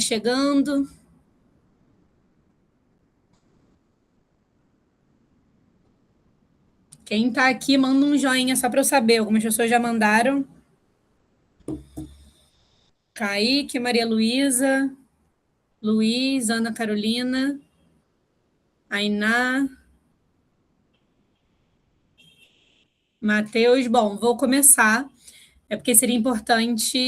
chegando. Quem está aqui, manda um joinha só para eu saber. Algumas pessoas já mandaram. Kaique, Maria Luísa, Luiz, Ana Carolina, Ainá, Matheus. Bom, vou começar. É porque seria importante.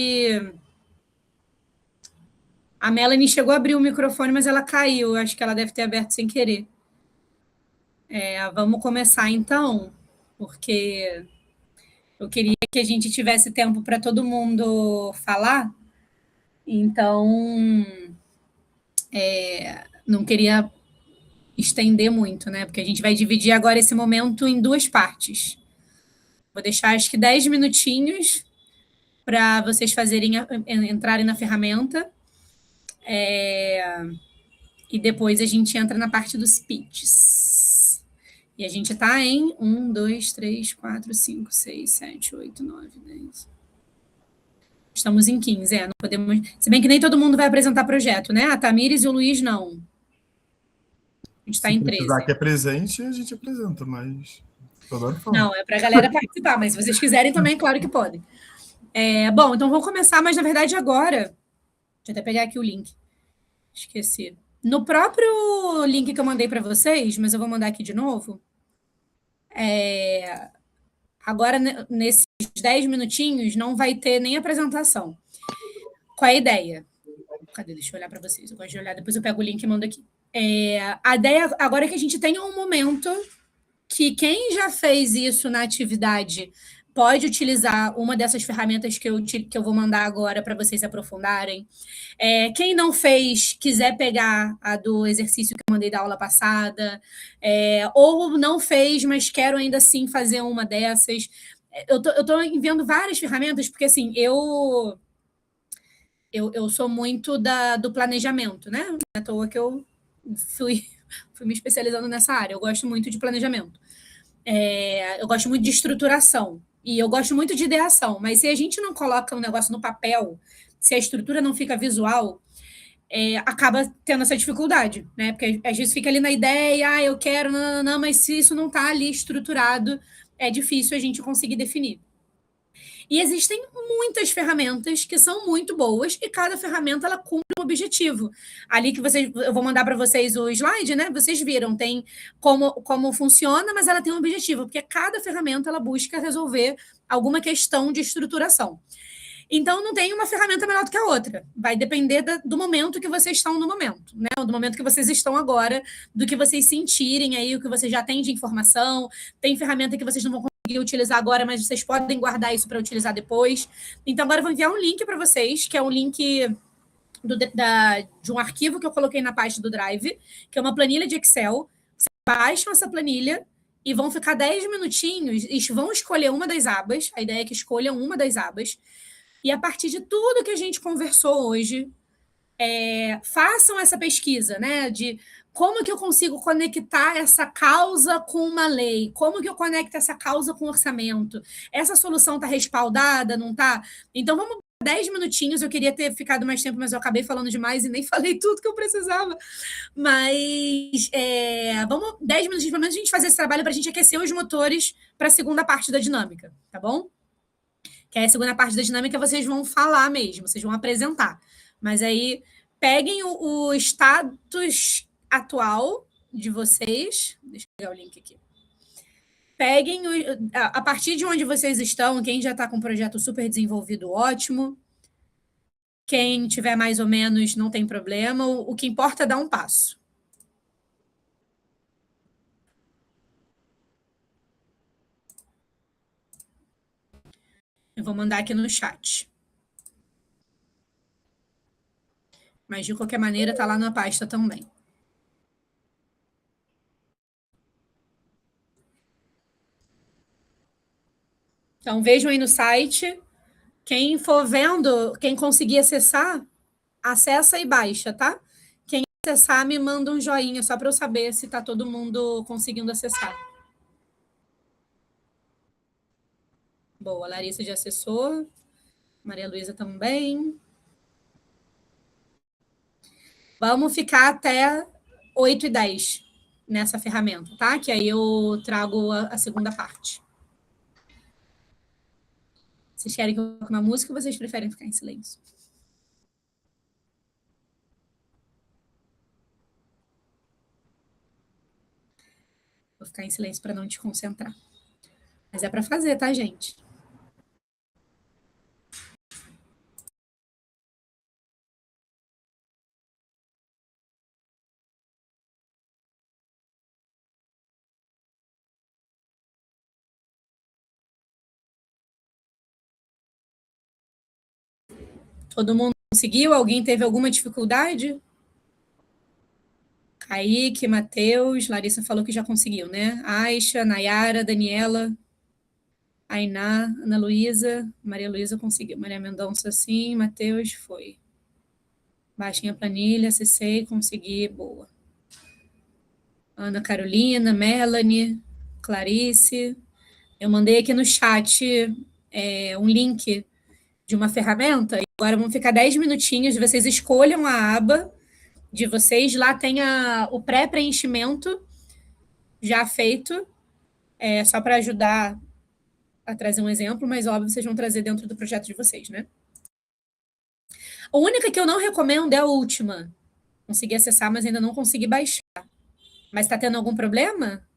A Melanie chegou a abrir o microfone, mas ela caiu. Acho que ela deve ter aberto sem querer. Vamos começar então, porque eu queria que a gente tivesse tempo para todo mundo falar. Então, não queria estender muito, né? Porque a gente vai dividir agora esse momento em duas partes. Vou deixar acho que 10 minutinhos para vocês entrarem na ferramenta. E depois a gente entra na parte dos pitches. E a gente está em 1, 2, 3, 4, 5, 6, 7, 8, 9, 10. Estamos em 15, não podemos. Se bem que nem todo mundo vai apresentar projeto, né? A Tamires e o Luiz não. A gente está em 13. Se precisar que é presente, a gente apresenta, mas. Não, é para a galera participar, mas se vocês quiserem também, claro que podem. Bom, então vamos começar, mas na verdade agora. Deixa eu até pegar aqui o link. Esqueci. No próprio link que eu mandei para vocês, mas eu vou mandar aqui de novo. Agora, nesses 10 minutinhos, não vai ter nem apresentação. Qual é a ideia? Cadê? Deixa eu olhar para vocês. Eu gosto de olhar, depois eu pego o link e mando aqui. A ideia agora é que a gente tenha um momento que quem já fez isso na atividade pode utilizar uma dessas ferramentas que eu vou mandar agora para vocês aprofundarem. Quem não fez, quiser pegar a do exercício que eu mandei da aula passada, ou não fez, mas quero ainda assim fazer uma dessas. Eu tô enviando várias ferramentas, porque assim, eu sou muito do planejamento, né? Não é à toa que eu fui me especializando nessa área. Eu gosto muito de planejamento. Eu gosto muito de estruturação. E eu gosto muito de ideação. Mas se a gente não coloca um negócio no papel, se a estrutura não fica visual, acaba tendo essa dificuldade, né? Porque às vezes fica ali na ideia, eu quero, não, mas se isso não está ali estruturado, é difícil a gente conseguir definir. E existem muitas ferramentas que são muito boas e cada ferramenta ela cumpre um objetivo. Ali que eu vou mandar para vocês o slide, né? Vocês viram, tem como funciona, mas ela tem um objetivo, porque cada ferramenta ela busca resolver alguma questão de estruturação. Então, não tem uma ferramenta melhor do que a outra. Vai depender do momento que vocês estão no momento, né? Do momento que vocês estão agora, do que vocês sentirem aí, o que vocês já têm de informação. Tem ferramenta que vocês não vão conseguir utilizar agora, mas vocês podem guardar isso para utilizar depois. Então, agora eu vou enviar um link para vocês, que é um link de um arquivo que eu coloquei na página do Drive, que é uma planilha de Excel. Vocês baixam essa planilha e vão ficar 10 minutinhos e vão escolher uma das abas. A ideia é que escolham uma das abas. E a partir de tudo que a gente conversou hoje, façam essa pesquisa, né? De como que eu consigo conectar essa causa com uma lei? Como que eu conecto essa causa com orçamento? Essa solução está respaldada, não está? Então, vamos 10 minutinhos. Eu queria ter ficado mais tempo, mas eu acabei falando demais e nem falei tudo que eu precisava. Mas vamos 10 minutinhos, pelo menos, a gente fazer esse trabalho para a gente aquecer os motores para a segunda parte da dinâmica, tá bom? Que aí a segunda parte da dinâmica vocês vão falar mesmo, vocês vão apresentar. Mas aí peguem o status atual de vocês. Deixa eu pegar o link aqui. Peguem a partir de onde vocês estão, quem já está com o projeto super desenvolvido, ótimo. Quem tiver mais ou menos, não tem problema. O que importa é dar um passo. Eu vou mandar aqui no chat. Mas, de qualquer maneira, está lá na pasta também. Então, vejam aí no site. Quem for vendo, quem conseguir acessar, acessa e baixa, tá? Quem acessar, me manda um joinha, só para eu saber se está todo mundo conseguindo acessar. Boa, a Larissa já acessou. Maria Luísa também. Vamos ficar até 8h10 nessa ferramenta, tá? Que aí eu trago a segunda parte. Vocês querem que eu coloque uma música ou vocês preferem ficar em silêncio? Vou ficar em silêncio para não te concentrar. Mas é para fazer, tá, gente? Todo mundo conseguiu? Alguém teve alguma dificuldade? Kaique, Matheus, Larissa falou que já conseguiu, né? Aisha, Nayara, Daniela, Ainá, Ana Luísa, Maria Luísa conseguiu. Maria Mendonça, sim. Matheus, foi. Baixinha planilha, acessei, consegui, boa. Ana Carolina, Melanie, Clarice. Eu mandei aqui no chat um link de uma ferramenta. E agora vão ficar 10 minutinhos. Vocês escolham a aba de vocês. Lá tem o pré-preenchimento já feito. Só para ajudar a trazer um exemplo, mas óbvio, vocês vão trazer dentro do projeto de vocês, né? A única que eu não recomendo é a última. Consegui acessar, mas ainda não consegui baixar. Mas está tendo algum problema?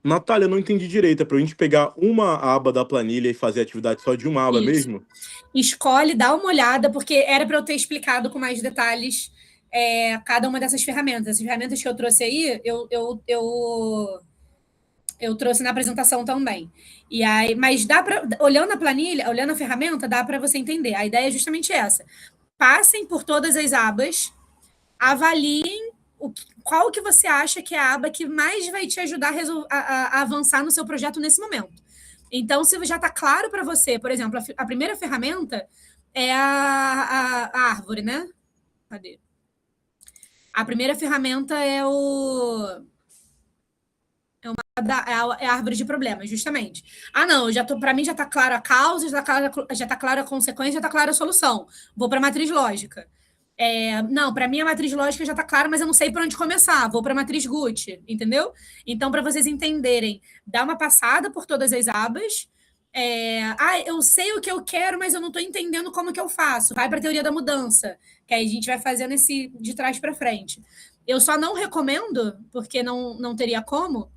Natália, eu não entendi direito. É para a gente pegar uma aba da planilha e fazer atividade só de uma aba Isso. mesmo? Escolhe, dá uma olhada, porque era para eu ter explicado com mais detalhes cada uma dessas ferramentas. As ferramentas que eu trouxe aí, eu trouxe na apresentação também. E aí, mas dá para, olhando a planilha, olhando a ferramenta, dá para você entender. A ideia é justamente essa. Passem por todas as abas, avaliem qual que você acha que é a aba que mais vai te ajudar a avançar no seu projeto nesse momento. Então, se já está claro para você, por exemplo, a primeira ferramenta é a árvore, né? Cadê? A primeira ferramenta é a árvore de problemas, justamente. Ah, não, para mim já está clara a causa, já está clara a consequência, já está clara a solução. Vou para a matriz lógica. Não, para mim a matriz lógica já está clara, mas eu não sei por onde começar. Vou para a matriz Gucci, entendeu? Então, para vocês entenderem, dá uma passada por todas as abas. Eu sei o que eu quero, mas eu não estou entendendo como que eu faço. Vai para a teoria da mudança, que aí a gente vai fazendo esse de trás para frente. Eu só não recomendo, porque não teria como,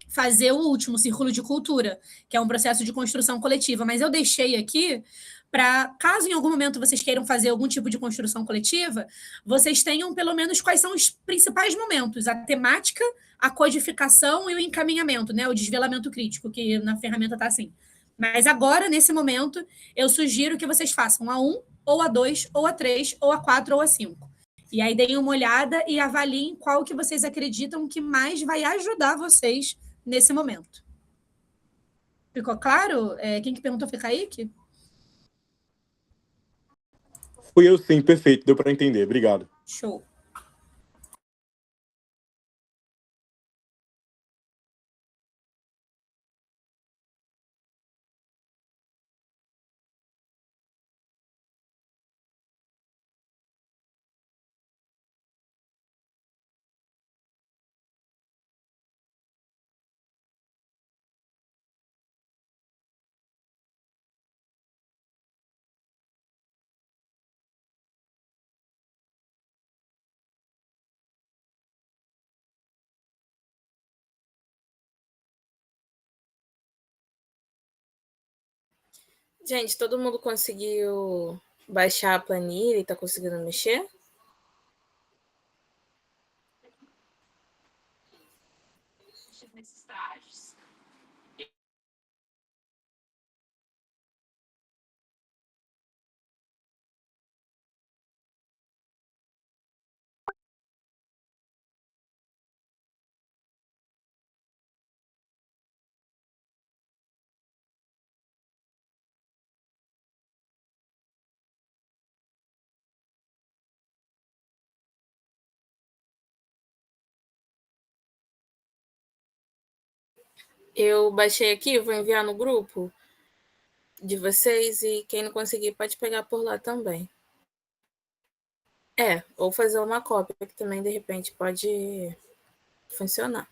fazer o último círculo de cultura, que é um processo de construção coletiva. Mas eu deixei aqui para, caso em algum momento vocês queiram fazer algum tipo de construção coletiva, vocês tenham pelo menos quais são os principais momentos, a temática, a codificação e o encaminhamento, né? O desvelamento crítico, que na ferramenta está assim. Mas agora, nesse momento, eu sugiro que vocês façam a 1, ou a 2, ou a 3, ou a 4, ou a 5. E aí deem uma olhada e avaliem qual que vocês acreditam que mais vai ajudar vocês nesse momento. Ficou claro? Quem que perguntou foi Kaique? Fui eu sim, perfeito, deu para entender, obrigado. Show. Gente, todo mundo conseguiu baixar a planilha e está conseguindo mexer? Eu baixei aqui, vou enviar no grupo. de vocês e quem não conseguir pode pegar por lá também. Ou fazer uma cópia, que também de repente pode funcionar.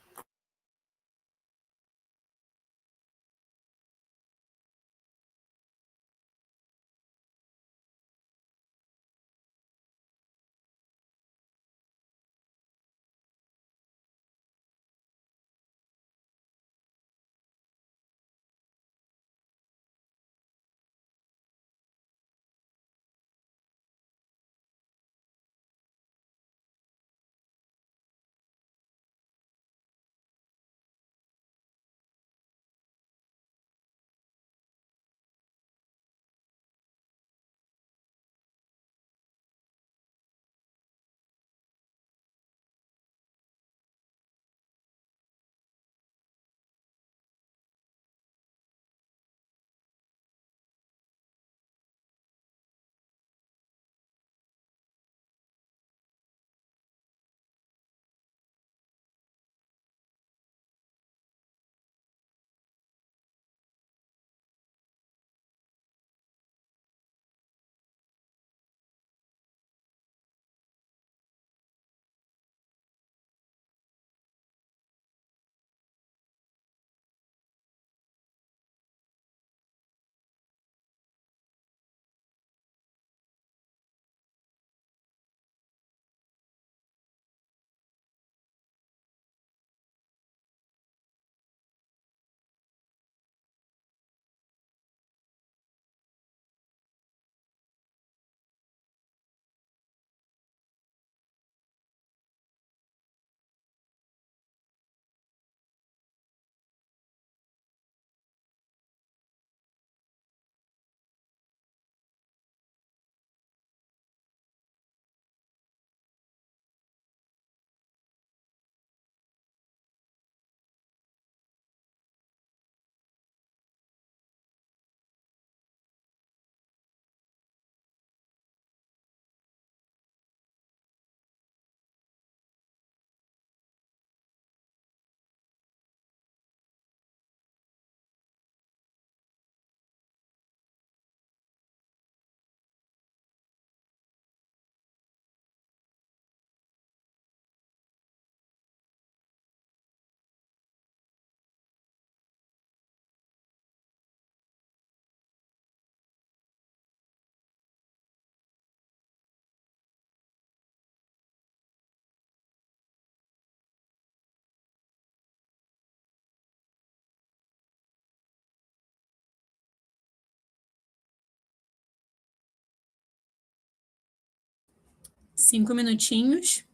Cinco minutinhos.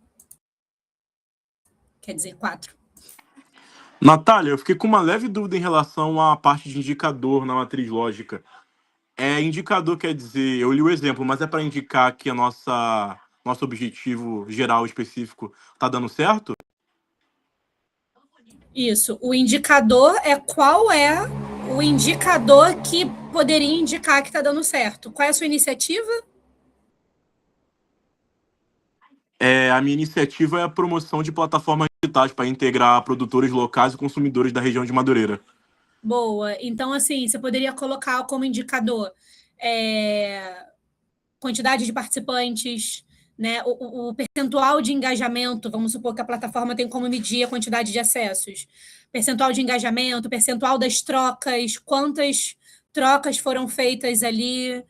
Quer dizer, 4. Natália, eu fiquei com uma leve dúvida em relação à parte de indicador na matriz lógica. Indicador quer dizer, eu li o exemplo, mas é para indicar que nosso objetivo geral específico está dando certo? Isso. O indicador é qual é o indicador que poderia indicar que está dando certo. Qual é a sua iniciativa? A minha iniciativa é a promoção de plataformas digitais para integrar produtores locais e consumidores da região de Madureira. Boa. Então, assim, você poderia colocar como indicador quantidade de participantes, né? O percentual de engajamento, vamos supor que a plataforma tem como medir a quantidade de acessos. Percentual de engajamento, percentual das trocas, quantas trocas foram feitas ali.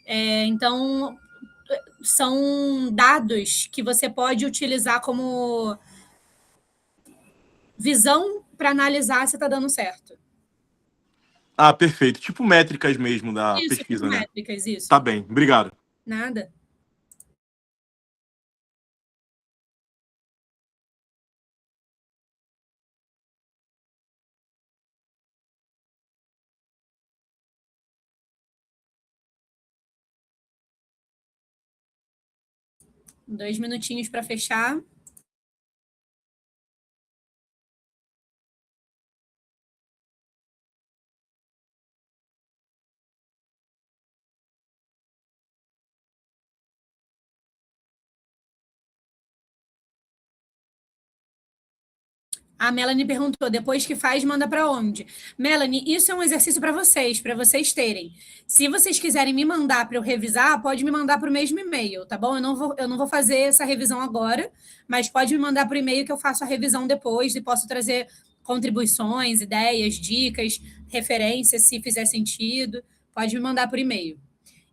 Então, são dados que você pode utilizar como visão para analisar se está dando certo. Ah, perfeito. Tipo métricas mesmo da Isso, tipo pesquisa, né? métricas, isso. Tá bem, obrigado. Nada. Dois minutinhos para fechar. A Melanie perguntou, depois que faz, manda para onde? Melanie, isso é um exercício para vocês terem. Se vocês quiserem me mandar para eu revisar, pode me mandar para o mesmo e-mail, tá bom? Eu não vou fazer essa revisão agora, mas pode me mandar por e-mail que eu faço a revisão depois e posso trazer contribuições, ideias, dicas, referências, se fizer sentido. Pode me mandar por e-mail.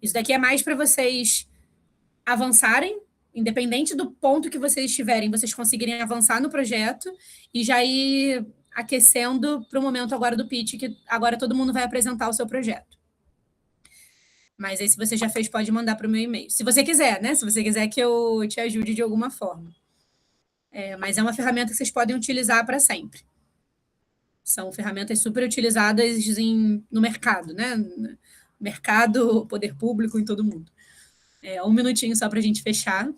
Isso daqui é mais para vocês avançarem, independente do ponto que vocês estiverem, vocês conseguirem avançar no projeto e já ir aquecendo para o momento agora do pitch, que agora todo mundo vai apresentar o seu projeto. Mas aí, se você já fez, pode mandar para o meu e-mail. Se você quiser, né? Se você quiser que eu te ajude de alguma forma. Mas é uma ferramenta que vocês podem utilizar para sempre. São ferramentas super utilizadas no mercado, né? Mercado, poder público, em todo mundo. 1 minutinho só para a gente fechar.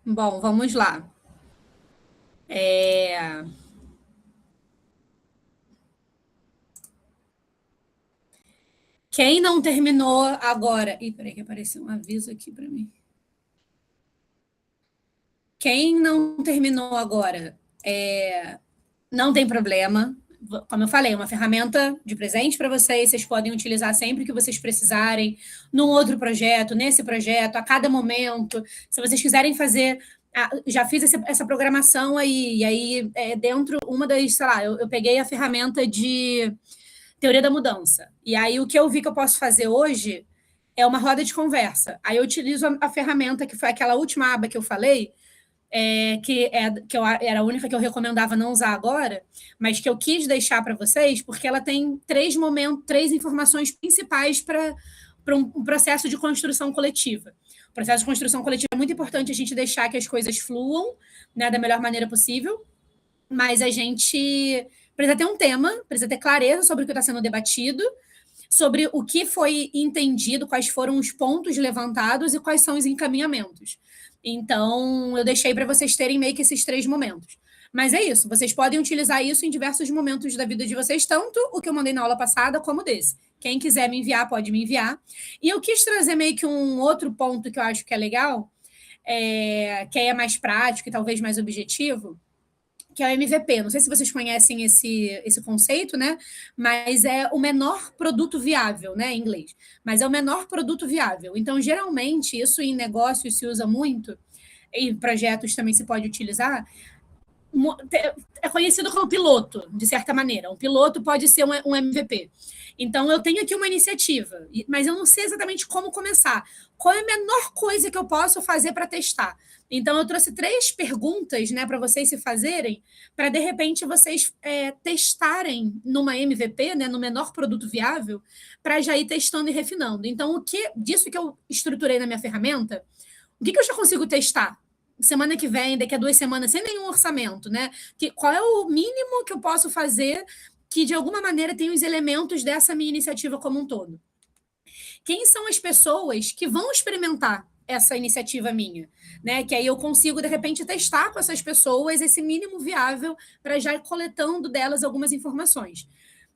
Bom, vamos lá. Quem não terminou agora... Ih, peraí que apareceu um aviso aqui para mim. Quem não terminou agora, não tem problema. Como eu falei, é uma ferramenta de presente para vocês. Vocês podem utilizar sempre que vocês precisarem, num outro projeto, nesse projeto, a cada momento. Se vocês quiserem fazer... já fiz essa programação aí, e aí dentro, uma das, sei lá, eu peguei a ferramenta de teoria da mudança. E aí o que eu vi que eu posso fazer hoje é uma roda de conversa. Aí eu utilizo a ferramenta que foi aquela última aba que eu falei, que era a única que eu recomendava não usar agora, mas que eu quis deixar para vocês, porque ela tem 3 informações principais para um processo de construção coletiva. O processo de construção coletiva é muito importante a gente deixar que as coisas fluam, né, da melhor maneira possível, mas a gente precisa ter um tema, precisa ter clareza sobre o que está sendo debatido, sobre o que foi entendido, quais foram os pontos levantados e quais são os encaminhamentos. Então, eu deixei para vocês terem meio que esses 3 momentos. Mas é isso, vocês podem utilizar isso em diversos momentos da vida de vocês, tanto o que eu mandei na aula passada como desse. Quem quiser me enviar, pode me enviar. E eu quis trazer meio que um outro ponto que eu acho que é legal, que aí é mais prático e talvez mais objetivo, que é o MVP. Não sei se vocês conhecem esse conceito, né? Mas é o menor produto viável, né? Em inglês. Mas é o menor produto viável. Então, geralmente, isso em negócios se usa muito, em projetos também se pode utilizar. É conhecido como piloto, de certa maneira. Um piloto pode ser um MVP. Então, eu tenho aqui uma iniciativa, mas eu não sei exatamente como começar. Qual é a menor coisa que eu posso fazer para testar? Então, eu trouxe 3 perguntas, né, para vocês se fazerem, para, de repente, vocês testarem numa MVP, né, no menor produto viável, para já ir testando e refinando. Então, disso que eu estruturei na minha ferramenta, o que eu já consigo testar? Semana que vem, daqui a 2 semanas, sem nenhum orçamento, né? Qual é o mínimo que eu posso fazer que, de alguma maneira, tem os elementos dessa minha iniciativa como um todo. Quem são as pessoas que vão experimentar essa iniciativa minha, né? Que aí eu consigo, de repente, testar com essas pessoas esse mínimo viável para já ir coletando delas algumas informações.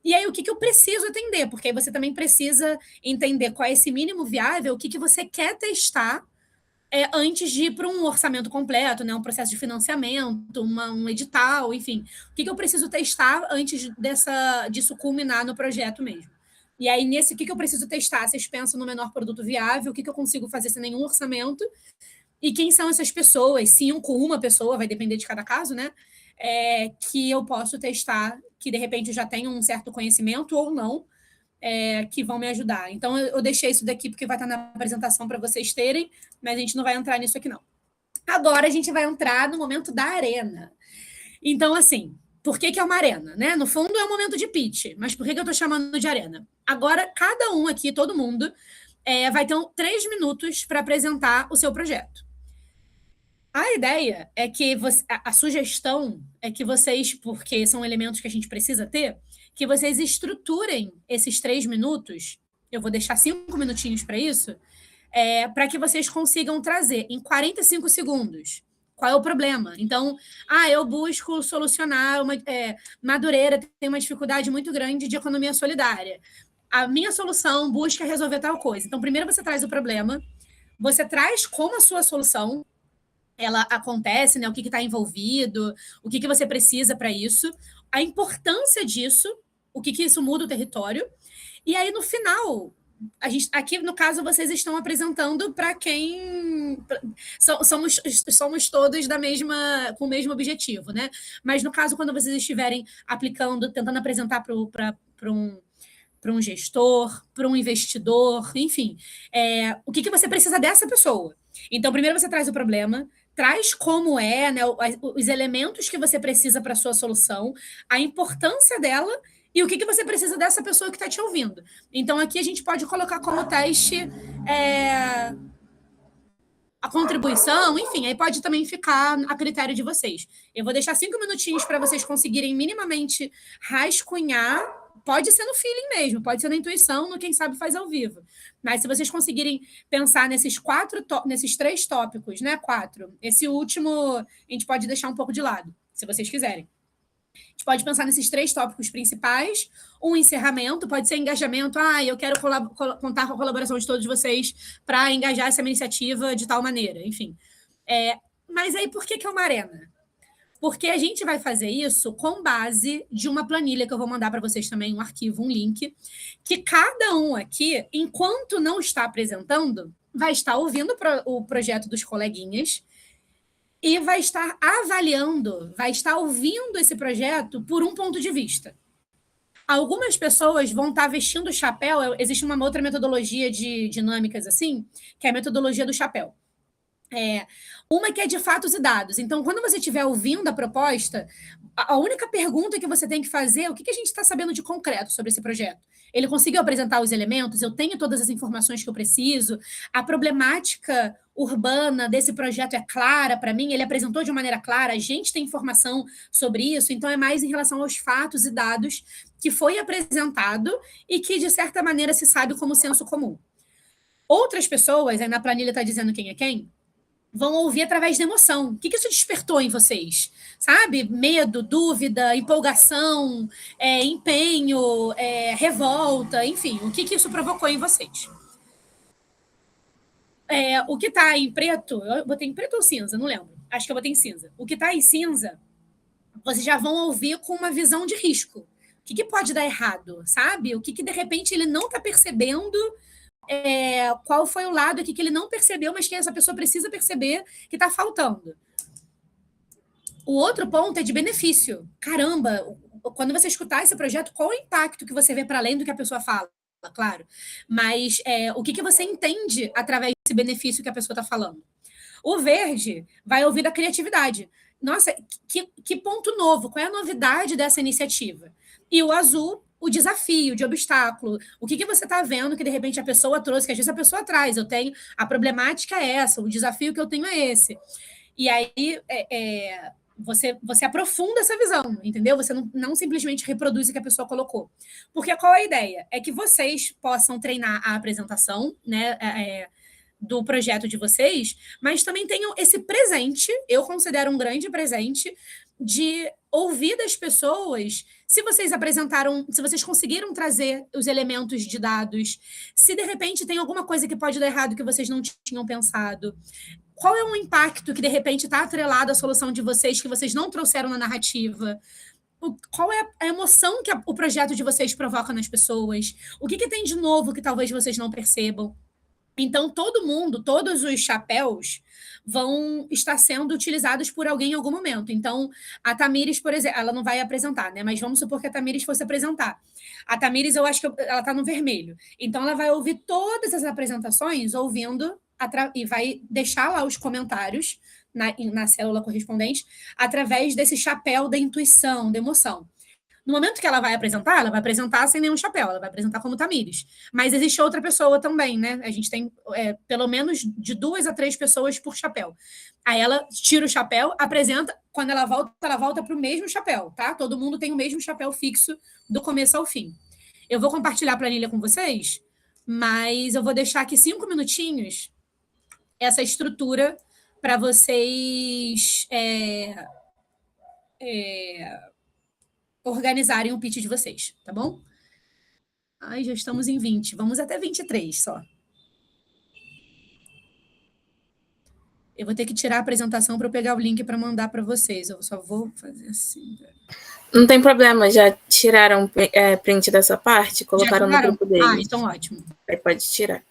E aí, o que eu preciso atender? Porque aí você também precisa entender qual é esse mínimo viável, o que você quer testar antes de ir para um orçamento completo, né? Um processo de financiamento, um edital, enfim. O que eu preciso testar antes disso culminar no projeto mesmo? E aí, o que eu preciso testar? Vocês pensam no menor produto viável, o que eu consigo fazer sem nenhum orçamento? E quem são essas pessoas? 5, uma pessoa, vai depender de cada caso, né? Que eu posso testar, que de repente já tenham um certo conhecimento ou não, que vão me ajudar. Então, eu deixei isso daqui porque vai estar na apresentação para vocês terem, mas a gente não vai entrar nisso aqui, não. Agora, a gente vai entrar no momento da arena. Então, assim, por que é uma arena? Né? No fundo, é um momento de pitch, mas por que eu estou chamando de arena? Agora, cada um aqui, todo mundo, vai ter 3 minutos para apresentar o seu projeto. A ideia é que a sugestão é que vocês, porque são elementos que a gente precisa ter, que vocês estruturem esses 3 minutos, eu vou deixar 5 minutinhos para isso, para que vocês consigam trazer em 45 segundos. Qual é o problema? Então, eu busco solucionar Madureira tem uma dificuldade muito grande de economia solidária. A minha solução busca resolver tal coisa. Então, primeiro você traz o problema, você traz como a sua solução ela acontece, né? O que está envolvido, o que você precisa para isso, a importância disso, o que isso muda o território. E aí, no final, aqui, no caso, vocês estão apresentando para quem... Somos todos com o mesmo objetivo, né? Mas, no caso, quando vocês estiverem aplicando, tentando apresentar para um gestor, para um investidor, enfim, o que você precisa dessa pessoa. Então, primeiro você traz o problema, traz como né, os elementos que você precisa para a sua solução, a importância dela e o que você precisa dessa pessoa que está te ouvindo. Então, aqui a gente pode colocar como teste a contribuição, enfim, aí pode também ficar a critério de vocês. Eu vou deixar 5 minutinhos para vocês conseguirem minimamente rascunhar. Pode ser no feeling mesmo, pode ser na intuição, no quem sabe faz ao vivo. Mas se vocês conseguirem pensar nesses 3 tópicos, né? 4. Esse último a gente pode deixar um pouco de lado, se vocês quiserem. A gente pode pensar nesses 3 tópicos principais. Um encerramento, pode ser engajamento. Eu quero contar com a colaboração de todos vocês para engajar essa iniciativa de tal maneira. Enfim. Mas aí, por que é uma arena? Porque a gente vai fazer isso com base de uma planilha que eu vou mandar para vocês também, um arquivo, um link, que cada um aqui, enquanto não está apresentando, vai estar ouvindo o projeto dos coleguinhas e vai estar avaliando, vai estar ouvindo esse projeto por um ponto de vista. Algumas pessoas vão estar vestindo o chapéu, existe uma outra metodologia de dinâmicas assim, que é a metodologia do chapéu. Uma que é de fatos e dados. Então, quando você estiver ouvindo a proposta, a única pergunta que você tem que fazer é o que a gente está sabendo de concreto sobre esse projeto. Ele conseguiu apresentar os elementos? Eu tenho todas as informações que eu preciso? A problemática urbana desse projeto é clara para mim? Ele apresentou de maneira clara? A gente tem informação sobre isso? Então, é mais em relação aos fatos e dados que foi apresentado e que, de certa maneira, se sabe como senso comum. Outras pessoas, aí na planilha está dizendo quem é quem, vão ouvir através da emoção. O que isso despertou em vocês? Sabe? Medo, dúvida, empolgação, empenho, revolta, enfim. O que isso provocou em vocês? O que está em preto... Eu botei em preto ou cinza? Não lembro. Acho que eu botei em cinza. O que está em cinza, vocês já vão ouvir com uma visão de risco. O que pode dar errado? Sabe? O que de repente ele não está percebendo... qual foi o lado aqui que ele não percebeu, mas que essa pessoa precisa perceber que está faltando. O outro ponto é de benefício. Caramba, quando você escutar esse projeto, qual o impacto que você vê para além do que a pessoa fala? Claro. Mas o que você entende através desse benefício que a pessoa está falando? O verde vai ouvir da criatividade. Nossa, que ponto novo? Qual é a novidade dessa iniciativa? E o azul, o desafio de obstáculo, o que você está vendo que de repente a pessoa trouxe, que às vezes a pessoa traz, a problemática é essa, o desafio que eu tenho é esse. E aí, você aprofunda essa visão, entendeu? Você não simplesmente reproduz o que a pessoa colocou. Porque qual é a ideia? É que vocês possam treinar a apresentação, né? Do projeto de vocês, mas também tenham esse presente, eu considero um grande presente, de ouvir das pessoas se vocês apresentaram, se vocês conseguiram trazer os elementos de dados, se de repente tem alguma coisa que pode dar errado que vocês não tinham pensado. Qual é o impacto que de repente está atrelado à solução de vocês que vocês não trouxeram na narrativa? Qual é a emoção que o projeto de vocês provoca nas pessoas? O que tem de novo que talvez vocês não percebam? Então, todos os chapéus vão estar sendo utilizados por alguém em algum momento. Então, a Tamires, por exemplo, ela não vai apresentar, né? Mas vamos supor que a Tamires fosse apresentar. A Tamires, eu acho que ela está no vermelho. Então, ela vai ouvir todas as apresentações, ouvindo, e vai deixar lá os comentários na célula correspondente, através desse chapéu da intuição, da emoção. No momento que ela vai apresentar sem nenhum chapéu, ela vai apresentar como Tamires. Mas existe outra pessoa também, né? A gente tem pelo menos de 2 a 3 pessoas por chapéu. Aí ela tira o chapéu, apresenta, quando ela volta para o mesmo chapéu, tá? Todo mundo tem o mesmo chapéu fixo do começo ao fim. Eu vou compartilhar a planilha com vocês, mas eu vou deixar aqui 5 minutinhos essa estrutura para vocês organizarem o pitch de vocês, tá bom? Ai, já estamos em 20. Vamos até 23 só. Eu vou ter que tirar a apresentação para eu pegar o link para mandar para vocês. Eu só vou fazer assim. Não tem problema, já tiraram print dessa parte? Colocaram no grupo deles. Ah, então ótimo. Aí pode tirar.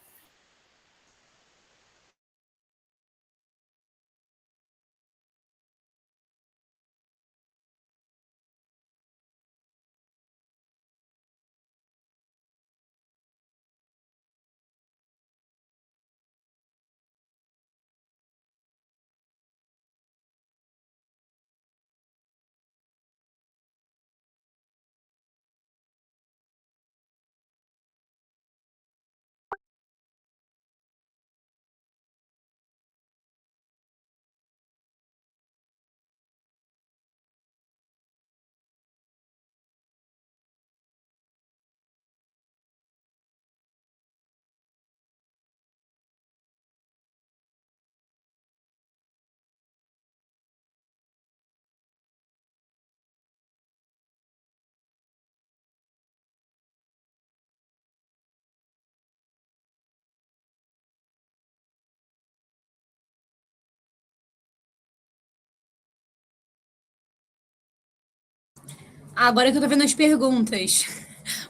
Agora que eu tô vendo as perguntas.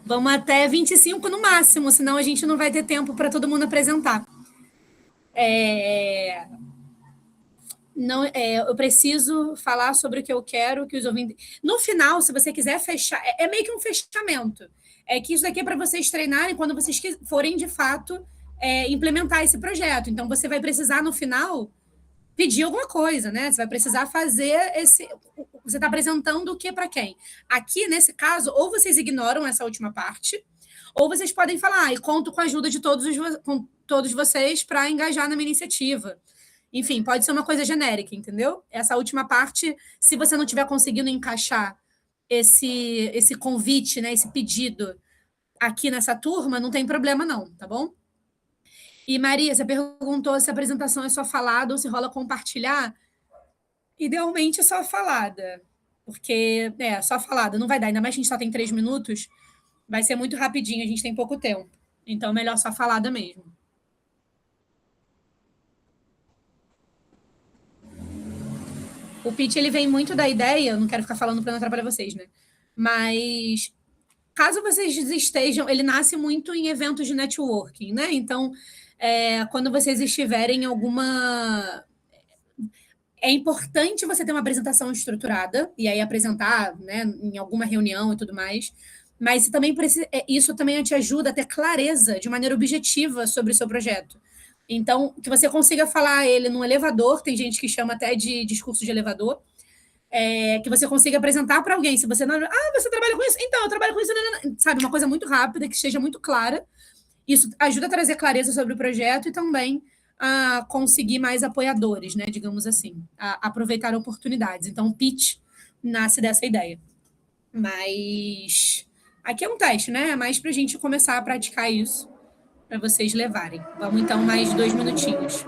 Vamos até 25 no máximo, senão a gente não vai ter tempo para todo mundo apresentar. Não, eu preciso falar sobre o que eu quero que os ouvintes... No final, se você quiser fechar... É meio que um fechamento. É que isso daqui é para vocês treinarem quando vocês forem, de fato, implementar esse projeto. Então, você vai precisar, no final, pedir alguma coisa, né? Você vai precisar fazer esse... Você está apresentando o que para quem? Aqui, nesse caso, ou vocês ignoram essa última parte, ou vocês podem falar, e conto com a ajuda de todos vocês para engajar na minha iniciativa. Enfim, pode ser uma coisa genérica, entendeu? Essa última parte, se você não estiver conseguindo encaixar esse convite, né, esse pedido aqui nessa turma, não tem problema não, tá bom? E Maria, você perguntou se a apresentação é só falada ou se rola compartilhar. Idealmente é só falada, porque só falada não vai dar, ainda mais que a gente só tem 3 minutos, vai ser muito rapidinho, a gente tem pouco tempo. Então, melhor só falada mesmo. O pitch, ele vem muito da ideia, eu não quero ficar falando para não atrapalhar vocês, né? Mas, caso vocês estejam... Ele nasce muito em eventos de networking, né? Então, quando vocês estiverem em alguma... É importante você ter uma apresentação estruturada, e aí apresentar, né, em alguma reunião e tudo mais, mas também isso também te ajuda a ter clareza de maneira objetiva sobre o seu projeto. Então, que você consiga falar ele num elevador, tem gente que chama até de discurso de elevador, que você consiga apresentar para alguém. Se você não... você trabalha com isso? Então, eu trabalho com isso. Sabe, uma coisa muito rápida, que seja muito clara. Isso ajuda a trazer clareza sobre o projeto e também a conseguir mais apoiadores, né? Digamos assim, a aproveitar oportunidades. Então, o pitch nasce dessa ideia. Mas aqui é um teste, né? É mais para a gente começar a praticar isso, para vocês levarem. Vamos então mais 2 minutinhos.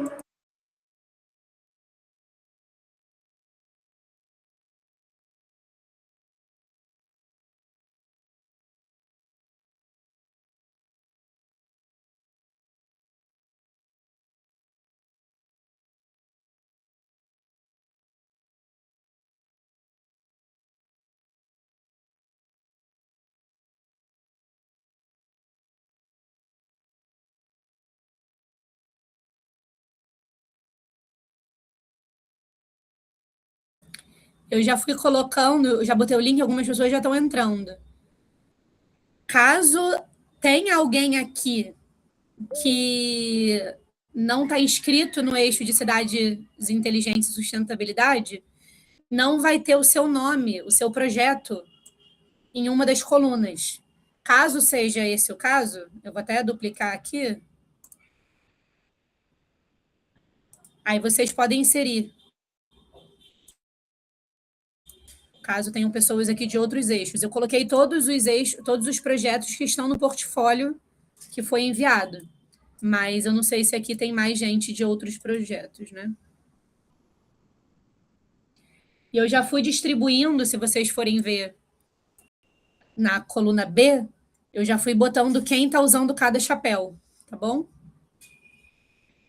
Eu já fui colocando, já botei o link, algumas pessoas já estão entrando. Caso tenha alguém aqui que não está inscrito no eixo de cidades inteligentes e sustentabilidade, não vai ter o seu nome, o seu projeto, em uma das colunas. Caso seja esse o caso, eu vou até duplicar aqui. Aí vocês podem inserir. Caso tenham pessoas aqui de outros eixos. Eu coloquei todos os eixos, todos os projetos que estão no portfólio que foi enviado. Mas eu não sei se aqui tem mais gente de outros projetos, né? E eu já fui distribuindo, se vocês forem ver na coluna B, eu já fui botando quem está usando cada chapéu, tá bom?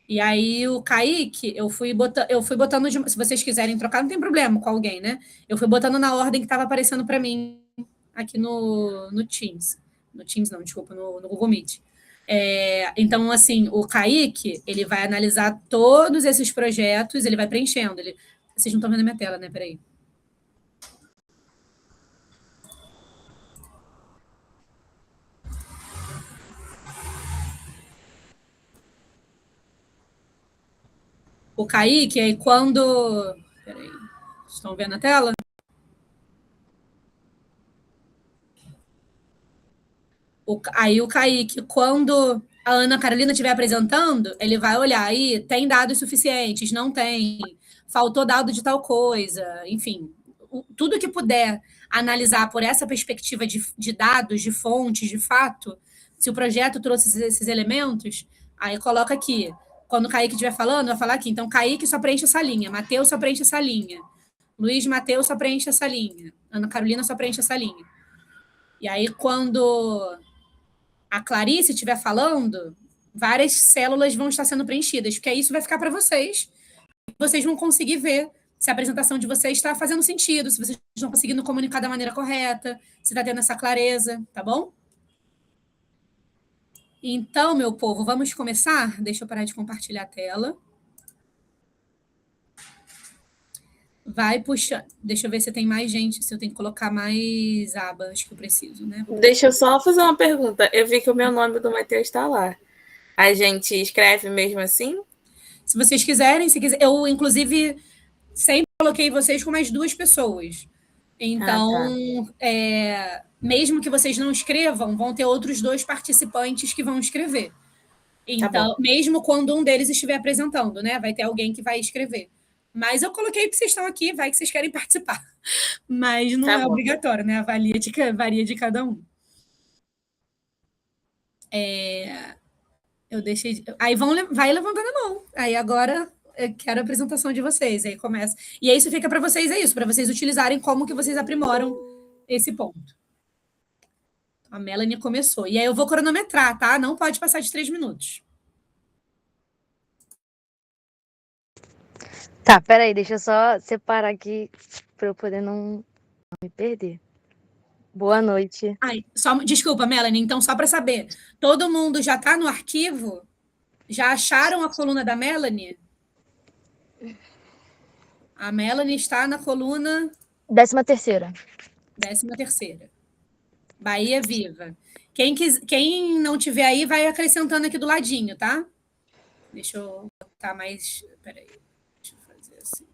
E aí o Kaique, eu fui botando se vocês quiserem trocar, não tem problema com alguém, né? Eu fui botando na ordem que estava aparecendo para mim aqui no Teams. No Teams não, desculpa, no Google Meet. Então, assim, o Kaique, ele vai analisar todos esses projetos, ele vai preenchendo. Vocês não estão vendo a minha tela, né? Peraí. O Kaique, aí quando... Peraí, estão vendo a tela? Aí o Kaique, quando a Ana Carolina estiver apresentando, ele vai olhar aí, tem dados suficientes, não tem, faltou dado de tal coisa, enfim, tudo que puder analisar por essa perspectiva de dados, de fontes, de fato, se o projeto trouxe esses elementos, aí coloca aqui. Quando o Kaique estiver falando, vai falar aqui. Então, Kaique só preenche essa linha, Matheus só preenche essa linha, Luiz Matheus só preenche essa linha, Ana Carolina só preenche essa linha. E aí, quando a Clarice estiver falando, várias células vão estar sendo preenchidas, porque isso vai ficar para vocês. Vocês vão conseguir ver se a apresentação de vocês está fazendo sentido, se vocês estão conseguindo comunicar da maneira correta, se está tendo essa clareza, tá bom? Então, meu povo, vamos começar? Deixa eu parar de compartilhar a tela. Vai puxar. Deixa eu ver se tem mais gente, se eu tenho que colocar mais abas que eu preciso, né? Deixa eu só fazer uma pergunta. Eu vi que o meu nome do Matheus está lá. A gente escreve mesmo assim? Se vocês quiserem, eu, inclusive, sempre coloquei vocês com mais 2 pessoas. Então, mesmo que vocês não escrevam, vão ter outros 2 participantes que vão escrever. Então, mesmo quando um deles estiver apresentando, né? Vai ter alguém que vai escrever. Mas eu coloquei porque vocês estão aqui, vai que vocês querem participar. Mas não é obrigatório, né? Varia de cada um. Eu deixei. Aí vai levantando a mão. Aí agora eu quero a apresentação de vocês. Aí começa. E aí isso fica para vocês, é isso, para vocês utilizarem como que vocês aprimoram esse ponto. A Melanie começou. E aí eu vou cronometrar, tá? Não pode passar de 3 minutos. Tá, peraí, deixa eu só separar aqui para eu poder não me perder. Boa noite. Desculpa, Melanie. Então, só para saber, todo mundo já está no arquivo? Já acharam a coluna da Melanie? A Melanie está na coluna... 13ª. 13ª. Bahia Viva. Quem não tiver aí, vai acrescentando aqui do ladinho, tá? Deixa eu botar mais... Peraí. Deixa eu fazer assim.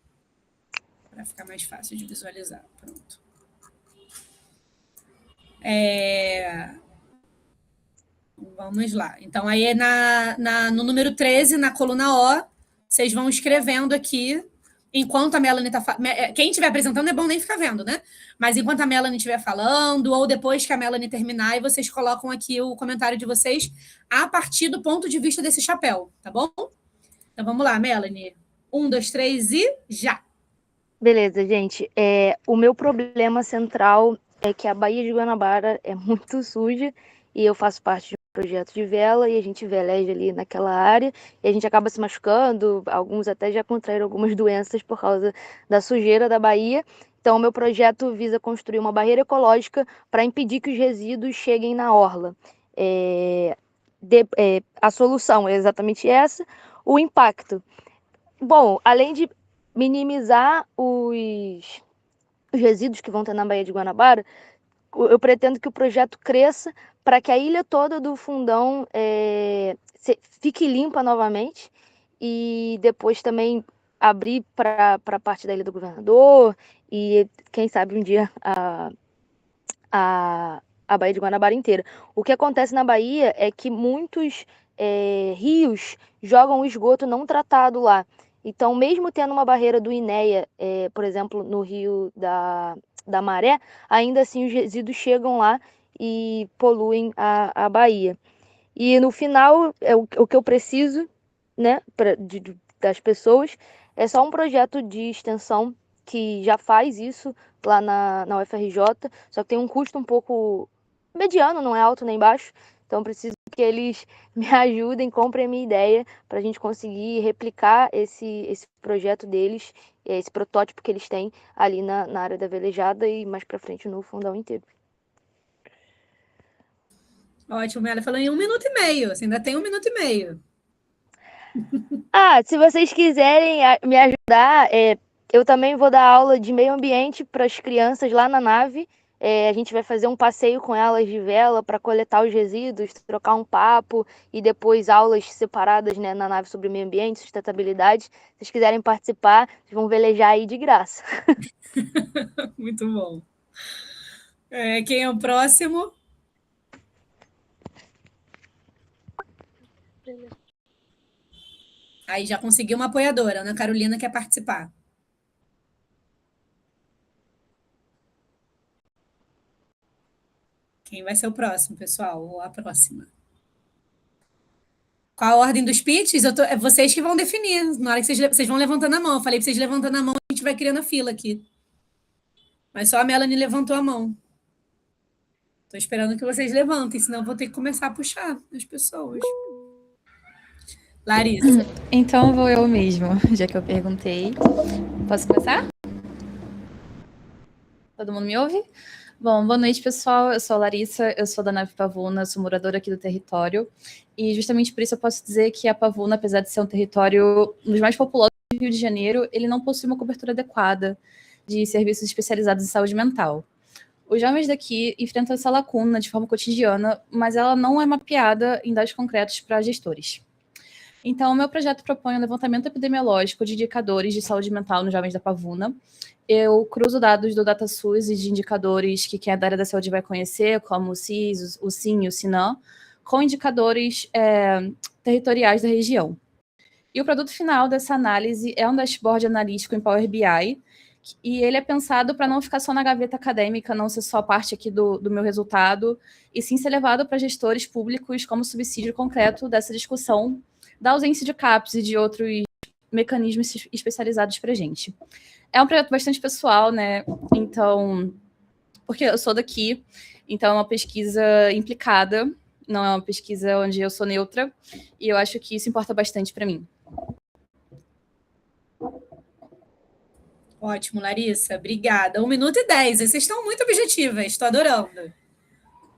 Para ficar mais fácil de visualizar. Pronto. Vamos lá. Então, aí é no número 13, na coluna O, vocês vão escrevendo aqui, enquanto a Melanie está falando. Quem estiver apresentando é bom nem ficar vendo, né? Mas enquanto a Melanie estiver falando, ou depois que a Melanie terminar, e vocês colocam aqui o comentário de vocês a partir do ponto de vista desse chapéu, tá bom? Então vamos lá, Melanie. 1, 2, 3 e já! Beleza, gente. O meu problema central é que a Baía de Guanabara é muito suja e eu faço parte de um projeto de vela e a gente veleja ali naquela área e a gente acaba se machucando, alguns até já contraíram algumas doenças por causa da sujeira da baía. Então, o meu projeto visa construir uma barreira ecológica para impedir que os resíduos cheguem na orla. A solução é exatamente essa. O impacto. Bom, além de minimizar os resíduos que vão ter na Baía de Guanabara, eu pretendo que o projeto cresça para que a ilha toda do Fundão fique limpa novamente e depois também abrir para a parte da Ilha do Governador e, quem sabe, um dia a Baía de Guanabara inteira. O que acontece na Bahia é que muitos rios jogam o esgoto não tratado lá. Então, mesmo tendo uma barreira do INEA, por exemplo, no Rio da Maré, ainda assim os resíduos chegam lá e poluem a Bahia. E no final, o que eu preciso, né, das pessoas, é só um projeto de extensão que já faz isso lá na UFRJ, só que tem um custo um pouco mediano, não é alto nem baixo, então eu preciso que eles me ajudem, comprem a minha ideia para a gente conseguir replicar esse projeto deles, esse protótipo que eles têm ali na área da velejada e mais para frente no fundão inteiro. Ótimo, ela falou em 1 minuto e meio. Você ainda tem 1 minuto e meio. Se vocês quiserem me ajudar, eu também vou dar aula de meio ambiente para as crianças lá na nave. A gente vai fazer um passeio com elas de vela para coletar os resíduos, trocar um papo e depois aulas separadas, né, na nave sobre meio ambiente, sustentabilidade. Se vocês quiserem participar, vocês vão velejar aí de graça. Muito bom. Quem é o próximo? Aí já conseguiu uma apoiadora. Ana Carolina quer participar. Quem vai ser o próximo, pessoal? Ou a próxima? Qual a ordem dos pitches? É vocês que vão definir. Na hora que vocês vão levantando a mão. Eu falei para vocês levantando a mão, a gente vai criando a fila aqui. Mas só a Melanie levantou a mão. Estou esperando que vocês levantem, senão eu vou ter que começar a puxar as pessoas. Larissa. Então vou eu mesmo, já que eu perguntei. Posso começar? Todo mundo me ouve? Bom, boa noite, pessoal. Eu sou a Larissa, eu sou da nave Pavuna, sou moradora aqui do território. E justamente por isso eu posso dizer que a Pavuna, apesar de ser um território um dos mais populosos do Rio de Janeiro, ele não possui uma cobertura adequada de serviços especializados em saúde mental. Os jovens daqui enfrentam essa lacuna de forma cotidiana, mas ela não é mapeada em dados concretos para gestores. Então, o meu projeto propõe um levantamento epidemiológico de indicadores de saúde mental nos jovens da Pavuna. Eu cruzo dados do DataSUS e de indicadores que quem é da área da saúde vai conhecer, como o CIS, o SIN e o SINAM, com indicadores territoriais da região. E o produto final dessa análise é um dashboard analítico em Power BI, e ele é pensado para não ficar só na gaveta acadêmica, não ser só parte aqui do meu resultado, e sim ser levado para gestores públicos como subsídio concreto dessa discussão da ausência de CAPs e de outros mecanismos especializados para a gente. É um projeto bastante pessoal, né? Então, porque eu sou daqui, então é uma pesquisa implicada, não é uma pesquisa onde eu sou neutra, e eu acho que isso importa bastante para mim. Ótimo, Larissa. Obrigada. 1 minuto e 10. Vocês estão muito objetivas. Estou adorando.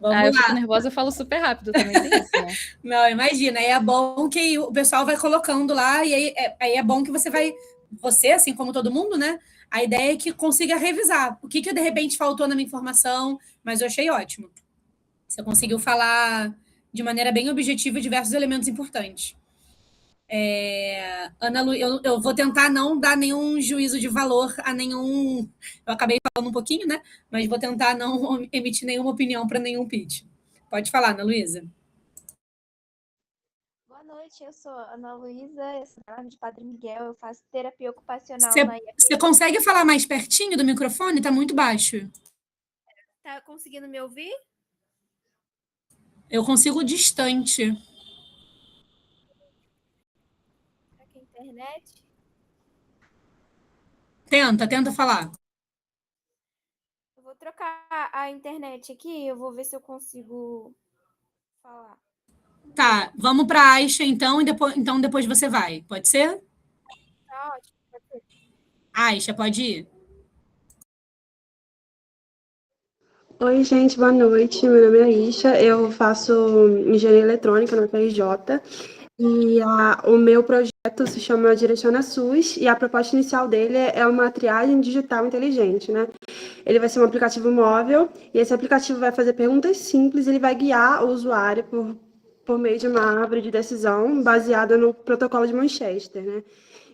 Vamos lá. Eu fico nervosa, eu falo super rápido também, tem isso, né? Não, imagina. Aí é bom que o pessoal vai colocando lá, e aí é bom que você, assim como todo mundo, né? A ideia é que consiga revisar. O que de repente faltou na minha informação, mas eu achei ótimo. Você conseguiu falar de maneira bem objetiva diversos elementos importantes. Ana Lu, eu vou tentar não dar nenhum juízo de valor a nenhum. Eu acabei falando um pouquinho, né? Mas vou tentar não emitir nenhuma opinião para nenhum pitch. Pode falar, Ana Luísa. noite, eu sou Ana Luísa, eu sou da Nave de Padre Miguel, eu faço terapia ocupacional Você na IAP. você consegue falar mais pertinho do microfone? Tá muito baixo. Tá conseguindo me ouvir? Eu consigo distante. Será que é internet? Tenta falar. Eu vou trocar a internet aqui, eu vou ver se eu consigo falar. Tá, vamos para a Aisha então depois você vai. Pode ser? Tá ótimo, pode ser. Aisha, pode ir? Oi, gente, boa noite. Meu nome é Aisha, eu faço engenharia eletrônica na FRJ e o meu projeto se chama Direciona SUS e a proposta inicial dele é uma triagem digital inteligente, né? Ele vai ser um aplicativo móvel e esse aplicativo vai fazer perguntas simples, ele vai guiar o usuário por meio de uma árvore de decisão baseada no protocolo de Manchester, né?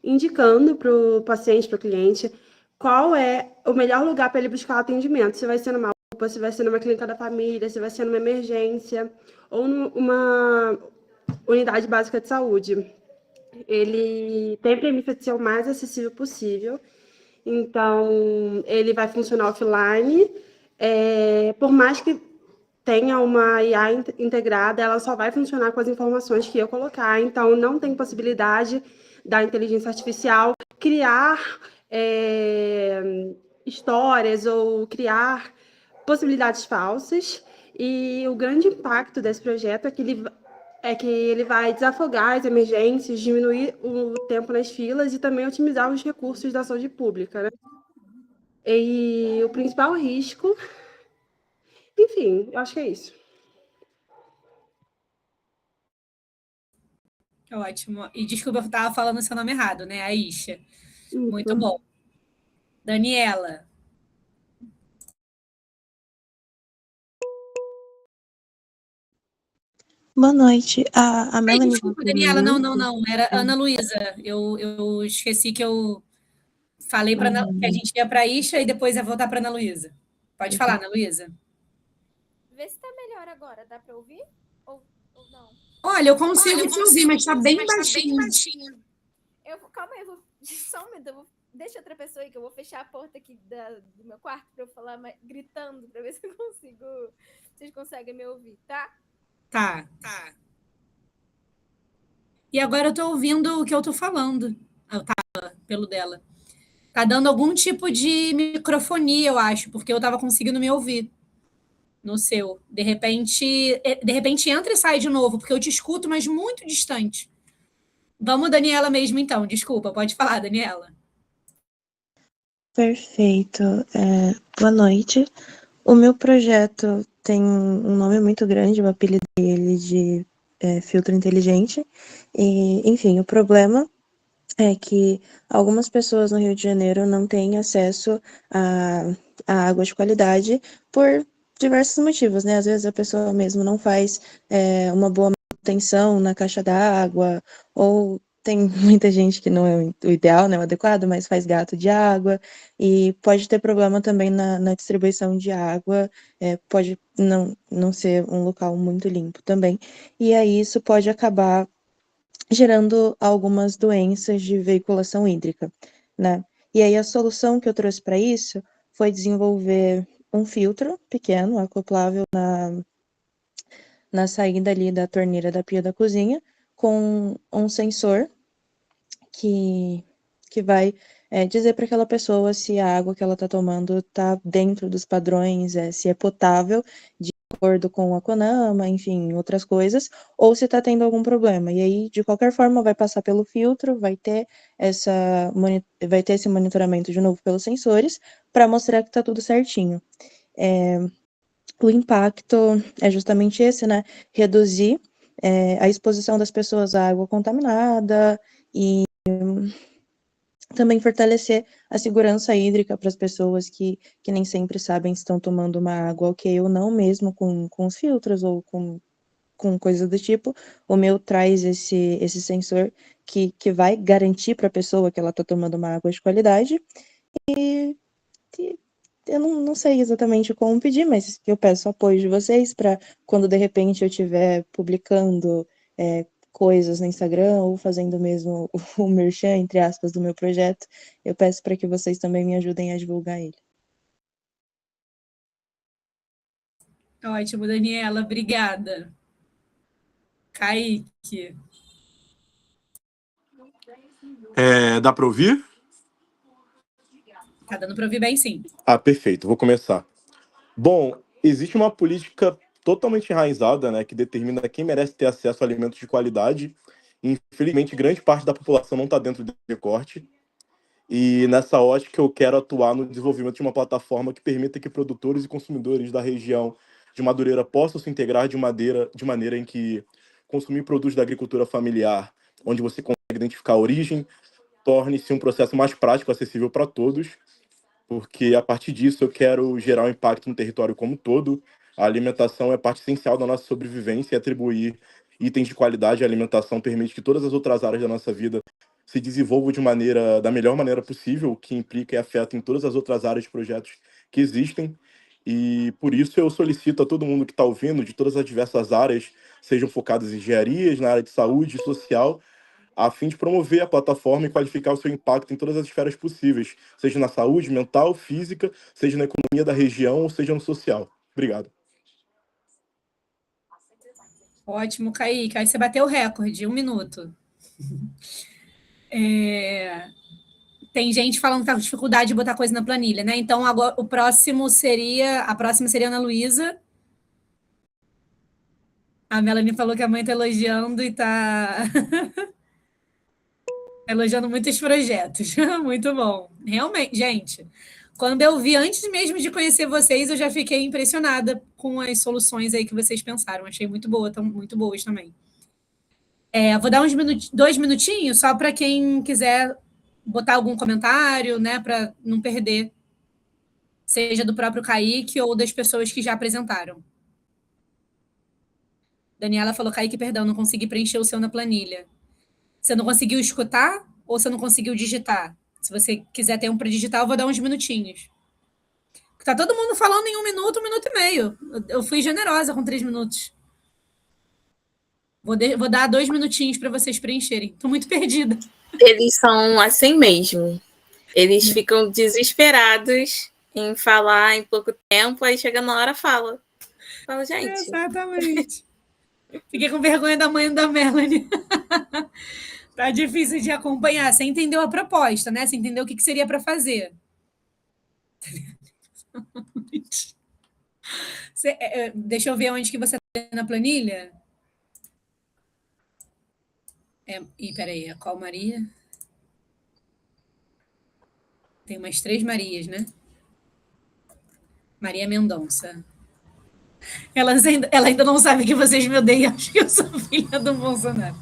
Indicando para o paciente, para o cliente, qual é o melhor lugar para ele buscar atendimento. Se vai ser numa UPA, se vai ser numa clínica da família, se vai ser numa emergência ou numa unidade básica de saúde. Ele tem a premissa de ser o mais acessível possível. Então, ele vai funcionar offline. Por mais que tenha uma IA integrada, ela só vai funcionar com as informações que eu colocar. Então, não tem possibilidade da inteligência artificial criar histórias ou criar possibilidades falsas. E o grande impacto desse projeto é que ele vai desafogar as emergências, diminuir o tempo nas filas e também otimizar os recursos da saúde pública, né? E o principal risco, enfim, eu acho que é isso. Ótimo. E desculpa, eu estava falando seu nome errado, né? Aisha. Muito Isso. bom. Daniela. Boa noite. A Ai, Melanie vai desculpa, ser minha Daniela. Não, não, amiga? não. Era Ana Luísa. Eu esqueci que eu falei para que a gente ia para a Aisha e depois ia voltar para Ana Luísa. Pode falar, Ana Luísa. Vê se tá melhor agora, dá pra ouvir? Ou não? Olha, eu consigo te ouvir, mas está bem baixinho. Calma aí, eu vou. Só um minuto, deixa outra pessoa aí que eu vou fechar a porta aqui do meu quarto pra eu falar gritando, pra ver se eu consigo. Vocês conseguem me ouvir, tá? Tá. E agora eu estou ouvindo o que eu estou falando. Eu tava pelo dela. Tá dando algum tipo de microfonia, eu acho, porque eu estava conseguindo me ouvir no seu. De repente entra e sai de novo, porque eu te escuto, mas muito distante. Vamos, Daniela, mesmo então. Desculpa, pode falar, Daniela. Perfeito. Boa noite. O meu projeto tem um nome muito grande, eu apelidei ele de filtro inteligente. E, enfim, o problema é que algumas pessoas no Rio de Janeiro não têm acesso à água de qualidade por diversos motivos, né? Às vezes a pessoa mesmo não faz uma boa manutenção na caixa d'água, ou tem muita gente que não é o ideal, né, o adequado, mas faz gato de água, e pode ter problema também na distribuição de água, pode não ser um local muito limpo também, e aí isso pode acabar gerando algumas doenças de veiculação hídrica, né? E aí a solução que eu trouxe para isso foi desenvolver um filtro pequeno, acoplável na saída ali da torneira da pia da cozinha, com um sensor que vai dizer para aquela pessoa se a água que ela está tomando está dentro dos padrões, se é potável, de acordo com a CONAMA, enfim, outras coisas, ou se está tendo algum problema. E aí, de qualquer forma, vai passar pelo filtro, vai ter esse monitoramento de novo pelos sensores, para mostrar que está tudo certinho. O impacto é justamente esse, né? Reduzir a exposição das pessoas à água contaminada e também fortalecer a segurança hídrica para as pessoas que nem sempre sabem se estão tomando uma água ok ou não, mesmo com os filtros ou com coisas do tipo. O meu traz esse sensor que vai garantir para a pessoa que ela está tomando uma água de qualidade. E eu não sei exatamente como pedir, mas eu peço apoio de vocês para quando de repente eu estiver publicando coisas no Instagram ou fazendo mesmo o merchan, entre aspas, do meu projeto, eu peço para que vocês também me ajudem a divulgar ele. Ótimo, Daniela, obrigada. Kaique. Dá para ouvir? Tá dando para ouvir bem, sim. Perfeito. Vou começar. Bom, existe uma política totalmente enraizada, né, que determina quem merece ter acesso a alimentos de qualidade. Infelizmente, grande parte da população não está dentro desse recorte. E nessa ótica, eu quero atuar no desenvolvimento de uma plataforma que permita que produtores e consumidores da região de Madureira possam se integrar de maneira em que consumir produtos da agricultura familiar, onde você consegue identificar a origem, torne-se um processo mais prático, acessível para todos, porque a partir disso eu quero gerar um impacto no território como um todo. A alimentação é parte essencial da nossa sobrevivência e atribuir itens de qualidade à alimentação permite que todas as outras áreas da nossa vida se desenvolvam da melhor maneira possível, o que implica e afeta em todas as outras áreas de projetos que existem. E por isso eu solicito a todo mundo que está ouvindo, de todas as diversas áreas, sejam focadas em engenharias, na área de saúde, social, a fim de promover a plataforma e qualificar o seu impacto em todas as esferas possíveis, seja na saúde mental, física, seja na economia da região ou seja no social. Obrigado. Ótimo, Kaique. Aí você bateu o recorde, 1 minuto. Tem gente falando que tá com dificuldade de botar coisa na planilha, né? Então, agora a próxima seria a Ana Luísa. A Melanie falou que a mãe tá elogiando e tá elogiando muitos projetos. Muito bom. Realmente, gente, quando eu vi, antes mesmo de conhecer vocês, eu já fiquei impressionada com as soluções aí que vocês pensaram. Achei muito muito boas também. Vou dar 2 minutinhos só para quem quiser botar algum comentário, né, para não perder, seja do próprio Kaique ou das pessoas que já apresentaram. Daniela falou, Kaique, perdão, não consegui preencher o seu na planilha. Você não conseguiu escutar ou você não conseguiu digitar? Se você quiser ter um para digitar, eu vou dar uns minutinhos. Tá todo mundo falando em 1 minuto, 1 minuto e meio. Eu fui generosa com 3 minutos. Vou dar 2 minutinhos para vocês preencherem. Estou muito perdida. Eles são assim mesmo. Eles ficam desesperados em falar em pouco tempo, aí chega na hora fala. Fala, gente. Exatamente. Fiquei com vergonha da mãe da Melanie. Tá difícil de acompanhar. Você entendeu a proposta, né? Você entendeu o que seria para fazer. Deixa eu ver onde que você está na planilha. Peraí, qual Maria? Tem umas 3 Marias, né? Maria Mendonça. Ela ainda não sabe que vocês me odeiam. Acho que eu sou filha do Bolsonaro.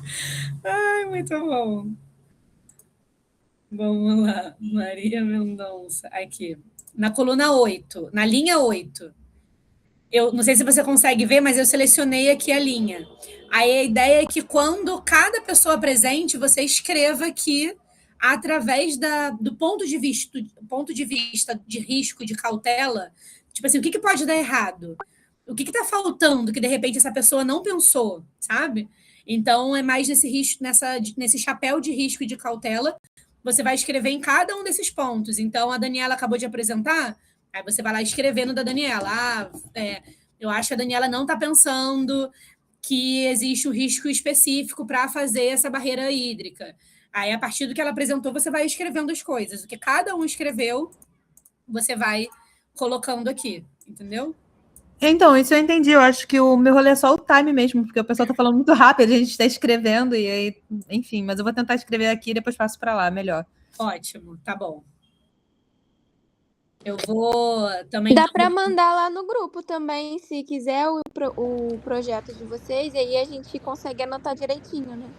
Ai, muito bom. Vamos lá. Maria Mendonça. Aqui. Na coluna 8. Na linha 8. Eu não sei se você consegue ver, mas eu selecionei aqui a linha. Aí a ideia é que quando cada pessoa presente, você escreva aqui através do ponto de vista de risco, de cautela, tipo assim, o que pode dar errado? O que está faltando que de repente essa pessoa não pensou, sabe? Então é mais nesse risco, nesse chapéu de risco e de cautela, você vai escrever em cada um desses pontos. Então a Daniela acabou de apresentar. Aí você vai lá escrevendo da Daniela. Eu acho que a Daniela não está pensando que existe um risco específico para fazer essa barreira hídrica. Aí, a partir do que ela apresentou, você vai escrevendo as coisas. O que cada um escreveu, você vai colocando aqui, entendeu? Então, isso eu entendi. Eu acho que o meu rolê é só o time mesmo, porque o pessoal está falando muito rápido, a gente está escrevendo, e aí, enfim, mas eu vou tentar escrever aqui e depois passo para lá, melhor. Ótimo, tá bom. Eu vou também... Dá para mandar lá no grupo também, se quiser, o projeto de vocês, e aí a gente consegue anotar direitinho, né?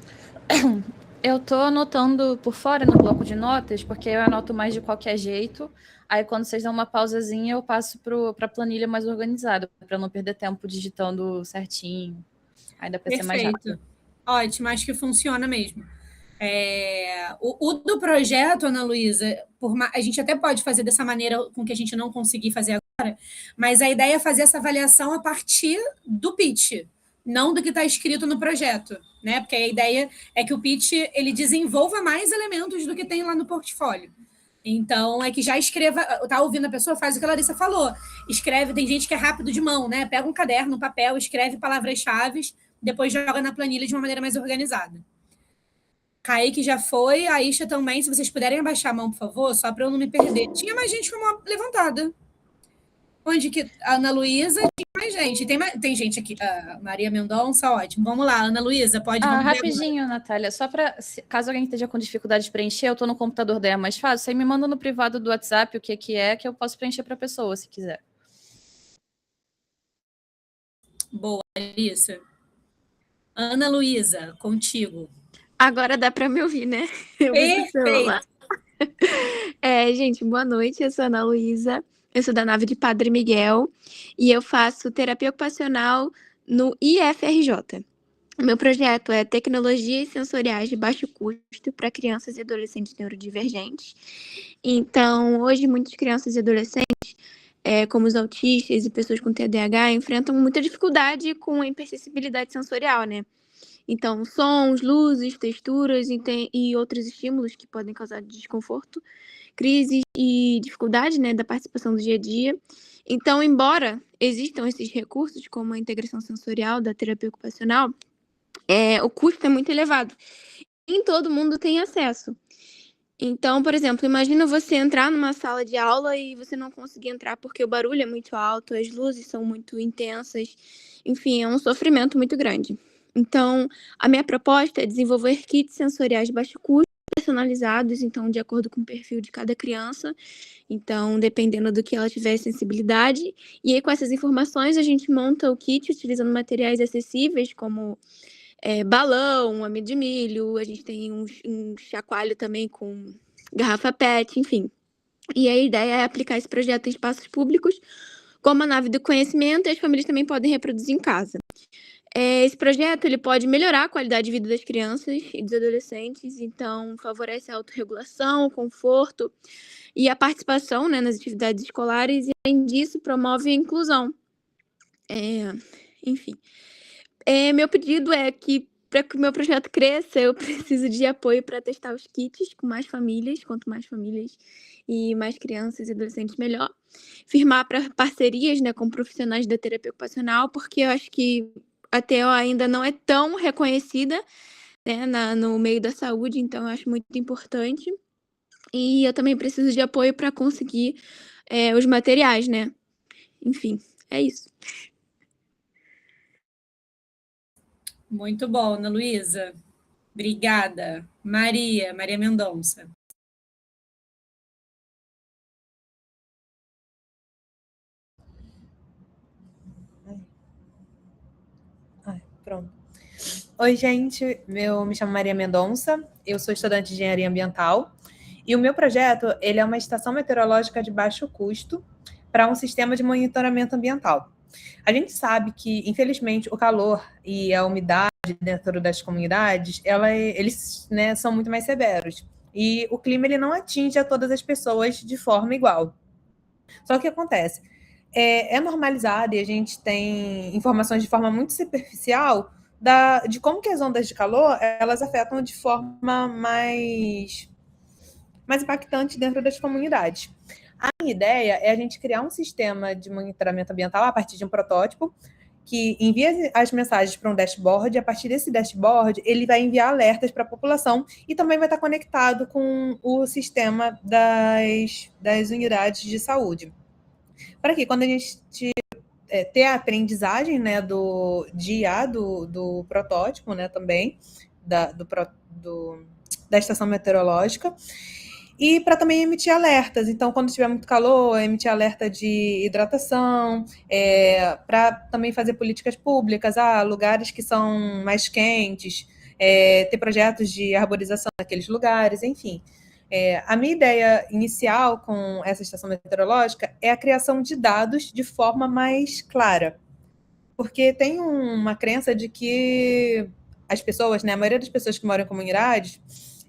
Eu tô anotando por fora no bloco de notas, porque eu anoto mais de qualquer jeito. Aí, quando vocês dão uma pausazinha, eu passo para a planilha mais organizada, para não perder tempo digitando certinho. Aí dá para ser mais rápido. Ótimo, acho que funciona mesmo. O do projeto, Ana Luísa, a gente até pode fazer dessa maneira com que a gente não conseguir fazer agora, mas a ideia é fazer essa avaliação a partir do pitch, não do que está escrito no projeto, né? Porque a ideia é que o pitch ele desenvolva mais elementos do que tem lá no portfólio. Então, é que já escreva, tá ouvindo a pessoa, faz o que a Larissa falou. Escreve, tem gente que é rápido de mão, né? Pega um caderno, um papel, escreve palavras-chave, depois joga na planilha de uma maneira mais organizada. Kaique já foi, a Isha também. Se vocês puderem abaixar a mão, por favor, só para eu não me perder. Tinha mais gente com a mão levantada. Onde que? A Ana Luísa, tinha mais gente. Tem gente aqui. A Maria Mendonça, ótimo. Vamos lá, Ana Luísa, pode... Rapidinho, Natália. Só para, caso alguém esteja com dificuldade de preencher, eu estou no computador, daí é mais fácil. Você me manda no privado do WhatsApp o que que eu posso preencher para a pessoa, se quiser. Boa, Larissa. Ana Luísa, contigo. Agora dá para me ouvir, né? Perfeito. Gente, boa noite. Eu sou a Ana Luísa. Eu sou da nave de Padre Miguel e eu faço terapia ocupacional no IFRJ. O meu projeto é Tecnologias Sensoriais de Baixo Custo para Crianças e Adolescentes Neurodivergentes. Então, hoje, muitas crianças e adolescentes, como os autistas e pessoas com TDAH, enfrentam muita dificuldade com a hipersensibilidade sensorial, né? Então, sons, luzes, texturas e outros estímulos que podem causar desconforto, crises e dificuldade, né, da participação do dia a dia. Então, embora existam esses recursos, como a integração sensorial da terapia ocupacional, o custo é muito elevado. Nem todo mundo tem acesso. Então, por exemplo, imagina você entrar numa sala de aula e você não conseguir entrar porque o barulho é muito alto, as luzes são muito intensas, enfim, é um sofrimento muito grande. Então, a minha proposta é desenvolver kits sensoriais de baixo custo, personalizados, então, de acordo com o perfil de cada criança. Então, dependendo do que ela tiver sensibilidade. E aí, com essas informações, a gente monta o kit utilizando materiais acessíveis, como balão, amido de milho, a gente tem um chacoalho também com garrafa PET, enfim. E a ideia é aplicar esse projeto em espaços públicos, como a nave do conhecimento, e as famílias também podem reproduzir em casa. Esse projeto ele pode melhorar a qualidade de vida das crianças e dos adolescentes, então favorece a autorregulação, o conforto e a participação, né, nas atividades escolares, e além disso promove a inclusão. Enfim, meu pedido é que para que o meu projeto cresça, eu preciso de apoio para testar os kits com mais famílias, quanto mais famílias e mais crianças e adolescentes, melhor. Firmar para parcerias, né, com profissionais da terapia ocupacional, porque eu acho que a TO ainda não é tão reconhecida, né, no meio da saúde, então eu acho muito importante. E eu também preciso de apoio para conseguir os materiais, né? Enfim, é isso. Muito bom, Ana Luísa. Obrigada. Maria Mendonça. Pronto. Oi, gente. Eu me chamo Maria Mendonça. Eu sou estudante de engenharia ambiental. E o meu projeto ele é uma estação meteorológica de baixo custo para um sistema de monitoramento ambiental. A gente sabe que, infelizmente, o calor e a umidade dentro das comunidades, eles, né, são muito mais severos. E o clima ele não atinge a todas as pessoas de forma igual. Só que o que acontece? É normalizado e a gente tem informações de forma muito superficial de como que as ondas de calor elas afetam de forma mais impactante dentro das comunidades. A minha ideia é a gente criar um sistema de monitoramento ambiental a partir de um protótipo que envia as mensagens para um dashboard, e a partir desse dashboard ele vai enviar alertas para a população e também vai estar conectado com o sistema das unidades de saúde. Para que quando a gente ter a aprendizagem, né, do protótipo, né, também, da estação meteorológica, e para também emitir alertas. Então, quando tiver muito calor, emitir alerta de hidratação, para também fazer políticas públicas, lugares que são mais quentes, ter projetos de arborização naqueles lugares, enfim. A minha ideia inicial com essa estação meteorológica é a criação de dados de forma mais clara. Porque tem uma crença de que as pessoas, né, a maioria das pessoas que moram em comunidades,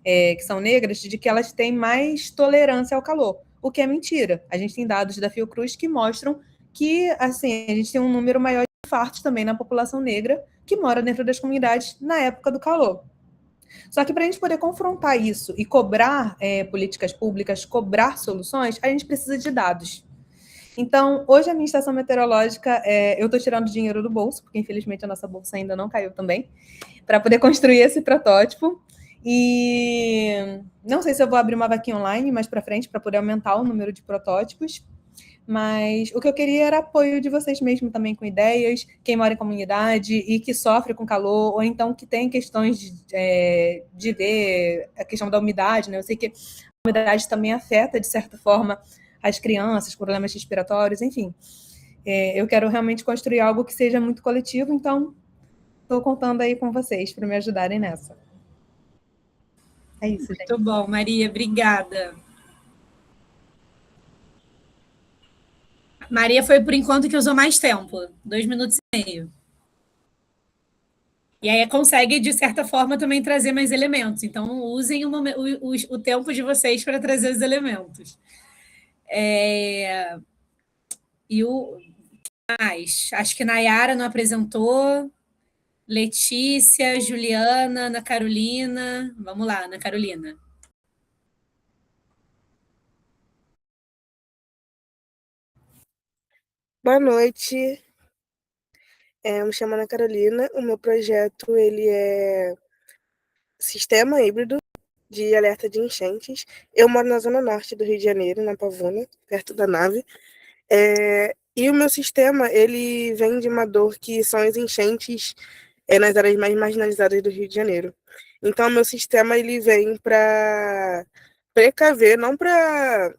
que são negras, de que elas têm mais tolerância ao calor, o que é mentira. A gente tem dados da Fiocruz que mostram que assim, a gente tem um número maior de infartos também na população negra que mora dentro das comunidades na época do calor. Só que para a gente poder confrontar isso e cobrar políticas públicas, cobrar soluções, a gente precisa de dados. Então, hoje a minha estação meteorológica, eu estou tirando dinheiro do bolso, porque infelizmente a nossa bolsa ainda não caiu também, para poder construir esse protótipo. E não sei se eu vou abrir uma vaquinha online mais para frente, para poder aumentar o número de protótipos. Mas o que eu queria era apoio de vocês mesmo também com ideias, quem mora em comunidade e que sofre com calor, ou então que tem questões de ver a questão da umidade, né? Eu sei que a umidade também afeta, de certa forma, as crianças, problemas respiratórios, enfim. Eu quero realmente construir algo que seja muito coletivo, então estou contando aí com vocês para me ajudarem nessa. É isso, gente. Muito bom, Maria, obrigada. Maria foi, por enquanto, que usou mais tempo, 2 minutos e meio. E aí consegue, de certa forma, também trazer mais elementos. Então, usem o tempo de vocês para trazer os elementos. E o mais? Acho que Nayara não apresentou. Letícia, Juliana, Ana Carolina. Vamos lá, Ana Carolina. Boa noite. Eu me chamo Ana Carolina. O meu projeto ele é sistema híbrido de alerta de enchentes. Eu moro na zona norte do Rio de Janeiro, na Pavuna, perto da nave. E o meu sistema ele vem de uma dor que são as enchentes nas áreas mais marginalizadas do Rio de Janeiro. Então, o meu sistema ele vem para precaver, não para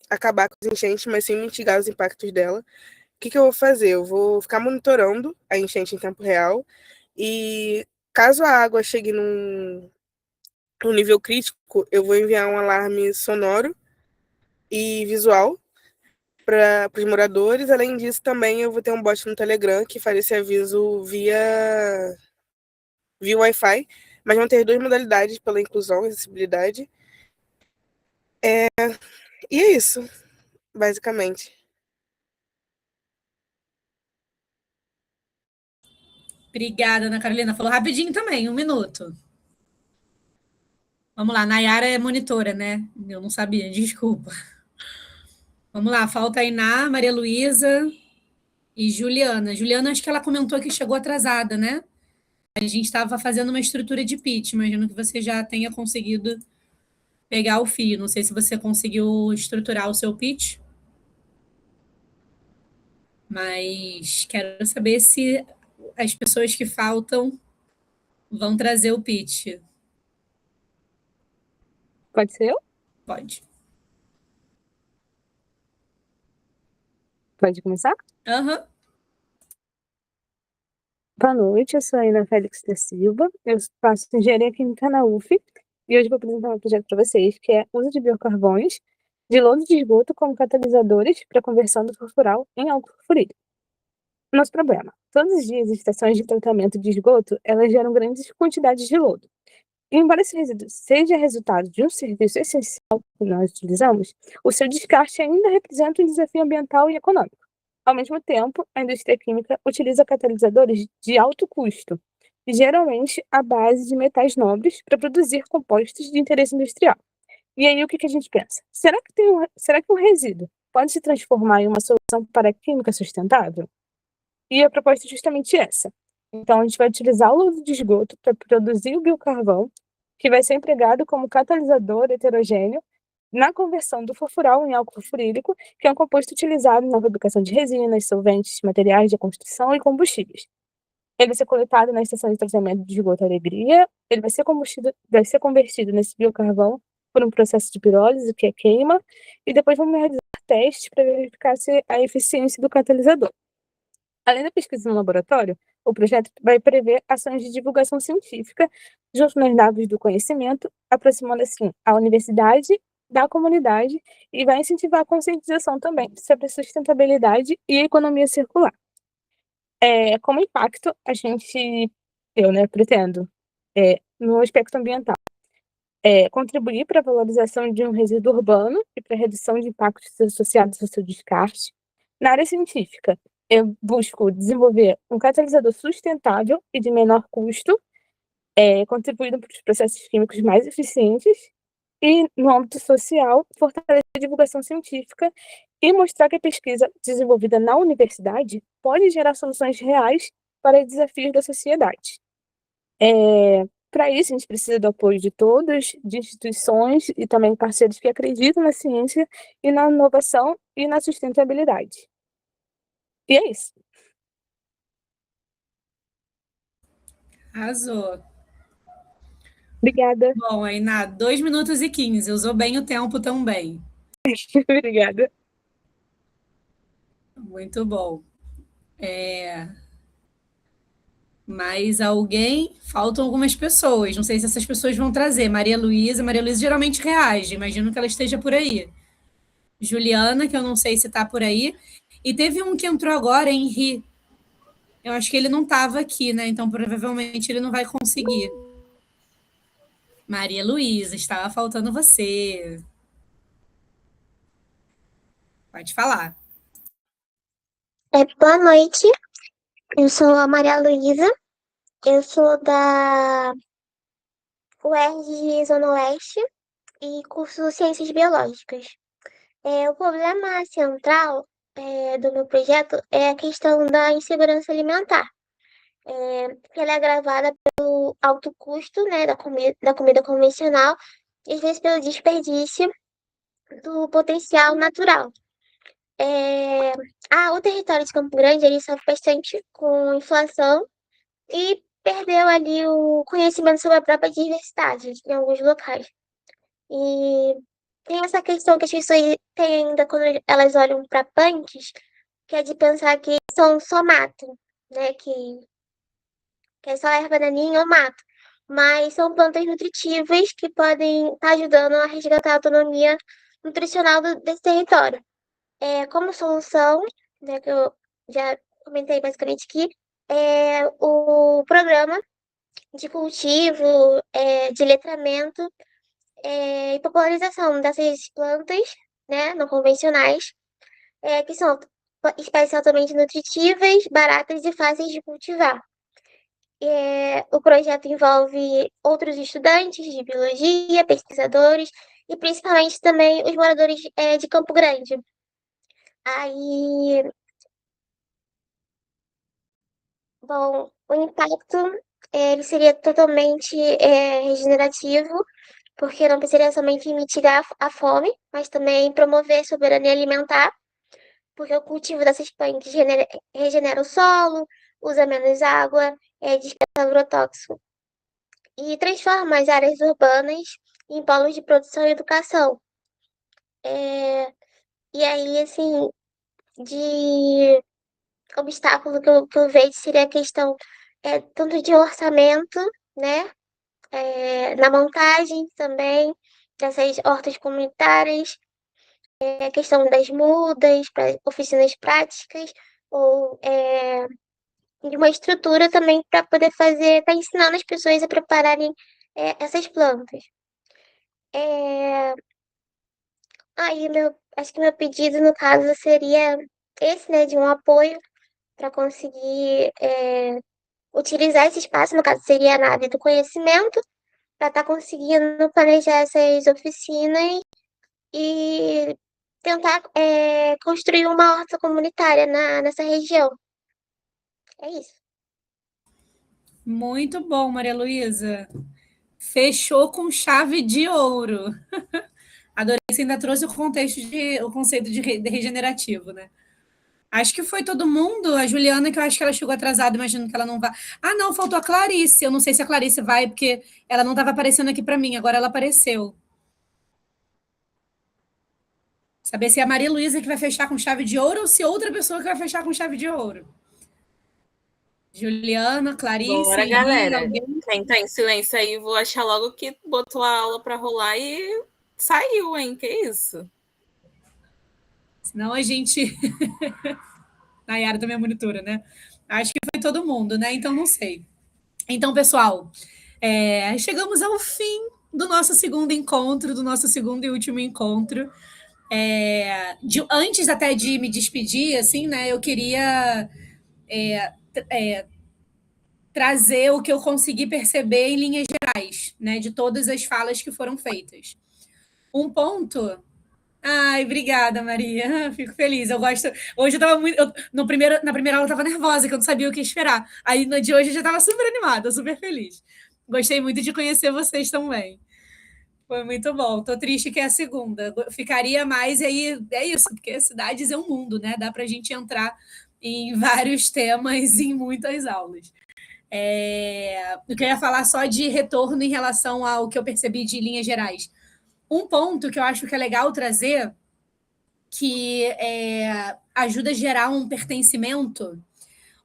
acabar com as enchentes, mas sim mitigar os impactos dela. O que eu vou fazer? Eu vou ficar monitorando a enchente em tempo real e caso a água chegue num nível crítico, eu vou enviar um alarme sonoro e visual para os moradores. Além disso, também eu vou ter um bot no Telegram que faz esse aviso via Wi-Fi, mas vão ter 2 modalidades pela inclusão e acessibilidade. E é isso, basicamente. Obrigada, Ana Carolina. Falou rapidinho também, 1 minuto. Vamos lá, Nayara é monitora, né? Eu não sabia, desculpa. Vamos lá, falta a Iná, Maria Luísa e Juliana. Juliana, acho que ela comentou que chegou atrasada, né? A gente estava fazendo uma estrutura de pitch, imagino que você já tenha conseguido pegar o fio. Não sei se você conseguiu estruturar o seu pitch, mas quero saber se as pessoas que faltam vão trazer o pitch. Pode ser eu? Pode. Pode começar? Aham. Boa noite, eu sou a Ana Félix da Silva, eu faço engenharia química na UF e hoje vou apresentar um projeto para vocês que é uso de biocarvões de lodo de esgoto como catalisadores para conversão do fosforal em álcool fluorídrico. Nosso problema: todos os dias as estações de tratamento de esgoto elas geram grandes quantidades de lodo. E embora esse resíduo seja resultado de um serviço essencial que nós utilizamos, o seu descarte ainda representa um desafio ambiental e econômico. Ao mesmo tempo, a indústria química utiliza catalisadores de alto custo, geralmente à base de metais nobres, para produzir compostos de interesse industrial. E aí, o que a gente pensa? Será que um resíduo pode se transformar em uma solução para a química sustentável? E a proposta é justamente essa. Então, a gente vai utilizar o lodo de esgoto para produzir o biocarvão, que vai ser empregado como catalisador heterogêneo na conversão do fosforal em álcool fluorídrico, que é um composto utilizado na fabricação de resinas, solventes, materiais de construção e combustíveis. Ele vai ser coletado na estação de tratamento de esgoto Alegria, ele vai ser convertido nesse biocarvão por um processo de pirólise, que é queima, e depois vamos realizar testes para verificar a eficiência do catalisador. Além da pesquisa no laboratório, o projeto vai prever ações de divulgação científica junto nas naves do conhecimento, aproximando assim a universidade da comunidade e vai incentivar a conscientização também sobre a sustentabilidade e a economia circular. Como impacto, eu pretendo, no aspecto ambiental, contribuir para a valorização de um resíduo urbano e para a redução de impactos associados ao seu descarte. Na área científica, eu busco desenvolver um catalisador sustentável e de menor custo, contribuindo para os processos químicos mais eficientes, e, no âmbito social, fortalecer a divulgação científica e mostrar que a pesquisa desenvolvida na universidade pode gerar soluções reais para desafios da sociedade. Para isso, a gente precisa do apoio de todos, de instituições e também parceiros que acreditam na ciência e na inovação e na sustentabilidade. E é isso. Arrasou. Obrigada. Bom, Ainá, 2 minutos e 15. Usou bem o tempo também. Obrigada. Muito bom. Mais alguém? Faltam algumas pessoas. Não sei se essas pessoas vão trazer. Maria Luísa geralmente reage. Imagino que ela esteja por aí. Juliana, que eu não sei se está por aí. E teve um que entrou agora, Henri. Eu acho que ele não estava aqui, né? Então, provavelmente, ele não vai conseguir. Maria Luísa, estava faltando você. Pode falar. Boa noite, eu sou a Maria Luísa, eu sou da UERJ Zona Oeste e curso Ciências Biológicas. O problema central do meu projeto é a questão da insegurança alimentar, que ela é agravada pelo alto custo, né, da comida convencional e às vezes pelo desperdício do potencial natural. O território de Campo Grande ele sofre bastante com inflação e perdeu ali o conhecimento sobre a própria diversidade em alguns locais. E tem essa questão que as pessoas têm ainda quando elas olham para punks, que é de pensar que são só mato, né? Que é só erva daninha ou mato. Mas são plantas nutritivas que podem estar ajudando a resgatar a autonomia nutricional desse território. Como solução, né, que eu já comentei basicamente aqui, o programa de cultivo, de letramento e popularização dessas plantas, né, não convencionais, que são espécies altamente nutritivas, baratas e fáceis de cultivar. O projeto envolve outros estudantes de biologia, pesquisadores e principalmente também os moradores de Campo Grande. Aí, bom, o impacto ele seria totalmente regenerativo, porque não precisaria somente mitigar a fome, mas também promover soberania alimentar, porque o cultivo dessas plantas regenera o solo, usa menos água, dispensa agrotóxico e transforma as áreas urbanas em polos de produção e educação. E aí, assim, de obstáculo que eu vejo seria a questão tanto de orçamento, né? Na montagem também dessas hortas comunitárias, a questão das mudas para oficinas práticas, ou de uma estrutura também para poder estar ensinando as pessoas a prepararem essas plantas. Aí acho que meu pedido no caso seria esse, né, de um apoio para conseguir utilizar esse espaço, no caso seria a nave do conhecimento, para estar conseguindo planejar essas oficinas e tentar construir uma horta comunitária nessa região. É isso. Muito bom, Maria Luísa. Fechou com chave de ouro. Adorei que você ainda trouxe o conceito de regenerativo, né? Acho que foi todo mundo. A Juliana, que eu acho que ela chegou atrasada, imagino que ela não vai. Ah, não, faltou a Clarice. Eu não sei se a Clarice vai, porque ela não estava aparecendo aqui para mim, agora ela apareceu. Saber se é a Maria Luísa que vai fechar com chave de ouro ou se outra pessoa que vai fechar com chave de ouro. Juliana, Clarice, Bora, galera. alguém? Quem tá em silêncio aí, vou achar logo que botou a aula para rolar e saiu, hein? Que isso? Senão a gente... Nayara também é monitora, né? Acho que foi todo mundo, né? Então, não sei. Então, pessoal, chegamos ao fim do nosso segundo encontro, do nosso segundo e último encontro. Antes até de me despedir, assim, né, eu queria trazer o que eu consegui perceber em linhas gerais, né, de todas as falas que foram feitas. Um ponto. Ai, obrigada, Maria. Fico feliz. Eu gosto. Hoje eu estava muito. Na primeira aula eu estava nervosa, que eu não sabia o que esperar. Aí no de hoje eu já estava super animada, super feliz. Gostei muito de conhecer vocês também. Foi muito bom. Tô triste que é a segunda. Ficaria mais, e aí é isso, porque cidades é um mundo, né? Dá para a gente entrar em vários temas em muitas aulas. Eu queria falar só de retorno em relação ao que eu percebi de linhas gerais. Um ponto que eu acho que é legal trazer, que ajuda a gerar um pertencimento,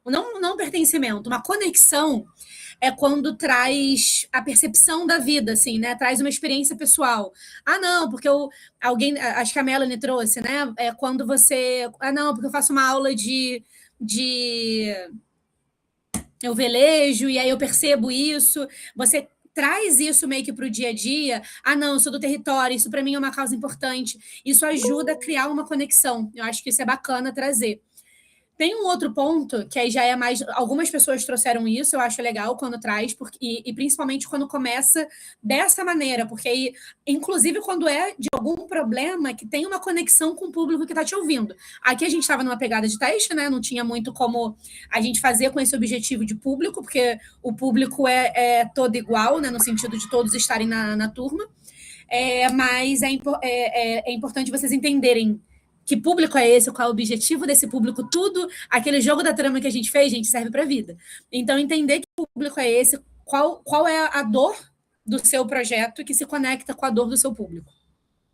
não pertencimento, uma conexão, é quando traz a percepção da vida, assim, né? Traz uma experiência pessoal. Ah, não, porque alguém, acho que a Melanie trouxe, né? É quando você, não, porque eu faço uma aula de eu velejo e aí eu percebo isso. Você traz isso meio que para o dia a dia. Ah, não, eu sou do território, isso para mim é uma causa importante. Isso ajuda a criar uma conexão. Eu acho que isso é bacana trazer. Tem um outro ponto, que aí já é mais. Algumas pessoas trouxeram isso, eu acho legal quando traz, e principalmente quando começa dessa maneira, porque aí, inclusive quando é de algum problema que tem uma conexão com o público que está te ouvindo. Aqui a gente estava numa pegada de teste, né? Não tinha muito como a gente fazer com esse objetivo de público, porque o público é todo igual, né? No sentido de todos estarem na turma. Mas é importante vocês entenderem que público é esse, qual é o objetivo desse público, tudo, aquele jogo da trama que a gente fez, gente, serve para a vida. Então, entender que público é esse, qual é a dor do seu projeto que se conecta com a dor do seu público,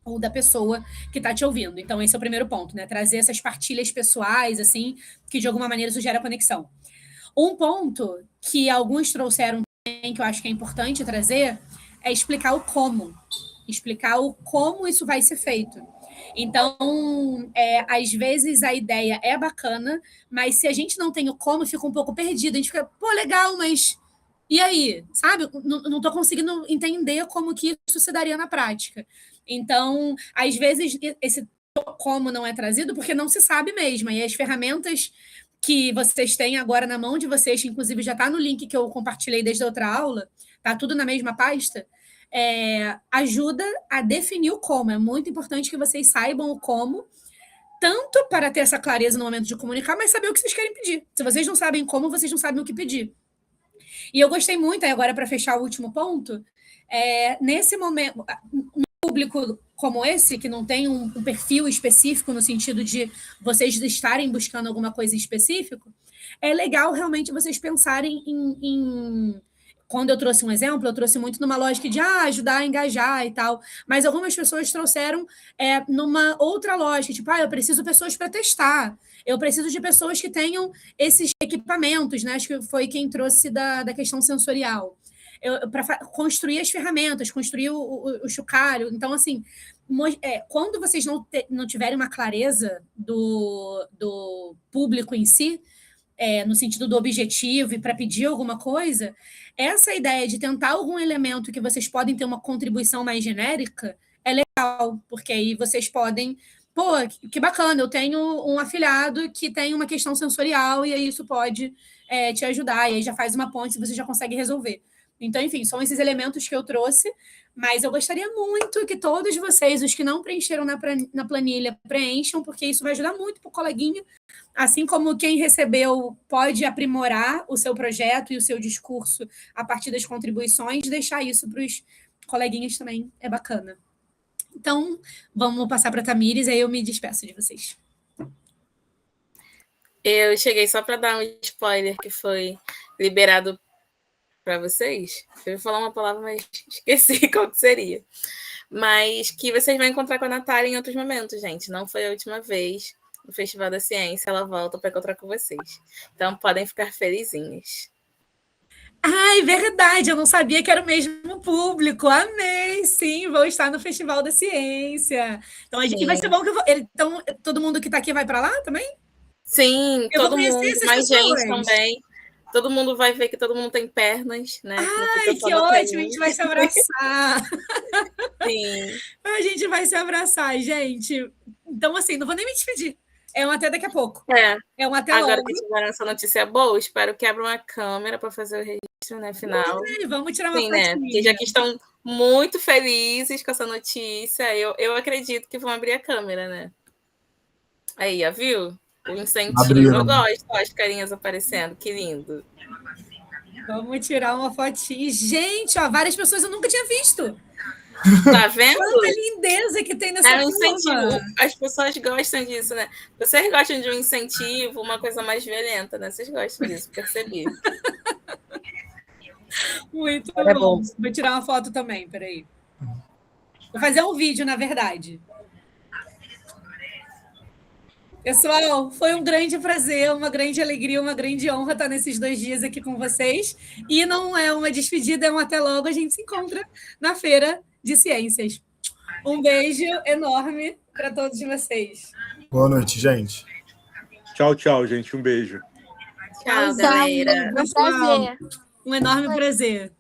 ou da pessoa que está te ouvindo. Então, esse é o primeiro ponto, né? Trazer essas partilhas pessoais, assim, que de alguma maneira isso gera conexão. Um ponto que alguns trouxeram também, que eu acho que é importante trazer, é explicar o como. Explicar o como isso vai ser feito. Então, às vezes a ideia é bacana, mas se a gente não tem o como, fica um pouco perdido. A gente fica, pô, legal, mas e aí? Sabe? Não estou conseguindo entender como que isso se daria na prática. Então, às vezes, esse como não é trazido porque não se sabe mesmo. E as ferramentas que vocês têm agora na mão de vocês, que inclusive já está no link que eu compartilhei desde a outra aula, tá tudo na mesma pasta, ajuda a definir o como. É muito importante que vocês saibam o como, tanto para ter essa clareza no momento de comunicar, mas saber o que vocês querem pedir. Se vocês não sabem como, vocês não sabem o que pedir. E eu gostei muito, aí agora para fechar o último ponto, nesse momento, um público como esse, que não tem um perfil específico no sentido de vocês estarem buscando alguma coisa em específico, é legal realmente vocês pensarem em quando eu trouxe um exemplo, eu trouxe muito numa lógica de ajudar a engajar e tal, mas algumas pessoas trouxeram numa outra lógica, tipo, eu preciso de pessoas para testar, eu preciso de pessoas que tenham esses equipamentos, né? Acho que foi quem trouxe da questão sensorial. Para construir as ferramentas, construir o chocalho. Então, assim, quando vocês não tiverem uma clareza do público em si, no sentido do objetivo e para pedir alguma coisa, essa ideia de tentar algum elemento que vocês podem ter uma contribuição mais genérica é legal, porque aí vocês podem, pô, que bacana, eu tenho um afiliado que tem uma questão sensorial e aí isso pode te ajudar, e aí já faz uma ponte e você já consegue resolver. Então, enfim, são esses elementos que eu trouxe, mas eu gostaria muito que todos vocês, os que não preencheram na planilha, preencham, porque isso vai ajudar muito para o coleguinha, assim como quem recebeu pode aprimorar o seu projeto e o seu discurso a partir das contribuições, deixar isso para os coleguinhas também é bacana. Então, vamos passar para a Tamires, aí eu me despeço de vocês. Eu cheguei só para dar um spoiler que foi liberado para vocês. Eu ia falar uma palavra, mas esqueci qual que seria. Mas que vocês vão encontrar com a Natália em outros momentos, gente. Não foi a última vez no Festival da Ciência. Ela volta para encontrar com vocês. Então, podem ficar felizinhos. Ai, verdade. Eu não sabia que era o mesmo público. Amei. Sim, vou estar no Festival da Ciência. Então, e vai ser bom que eu vou... Então, todo mundo que está aqui vai para lá também? Sim, eu todo mundo. Mais gente também. Todo mundo vai ver que todo mundo tem pernas, né? Ai, que ótimo, a gente vai se abraçar. Sim. A gente vai se abraçar, gente. Então, assim, não vou nem me despedir. É um até daqui a pouco. É um até Agora logo. que tiveram essa notícia boa, espero que abram a câmera para fazer o registro, né, final. Vamos tirar uma Sim, né? Porque já que estão muito felizes com essa notícia, eu acredito que vão abrir a câmera, né? Aí, ó, viu? O incentivo. Abriram. Eu gosto, ó, as carinhas aparecendo, que lindo. Vamos tirar uma fotinha. Gente, ó, várias pessoas eu nunca tinha visto. Tá vendo? Quanta lindeza que tem nessa É um incentivo. turma. As pessoas gostam disso, né? Vocês gostam de um incentivo, uma coisa mais violenta, né? Vocês gostam disso, percebi. Muito É bom. bom. Vou tirar uma foto também, peraí. Vou fazer um vídeo, na verdade. Pessoal, foi um grande prazer, uma grande alegria, uma grande honra estar nesses 2 dias aqui com vocês. E não é uma despedida, é um até logo. A gente se encontra na Feira de Ciências. Um beijo enorme para todos vocês. Boa noite, gente. Tchau, tchau, gente. Um beijo. Tchau, galera. Um prazer. Um enorme prazer.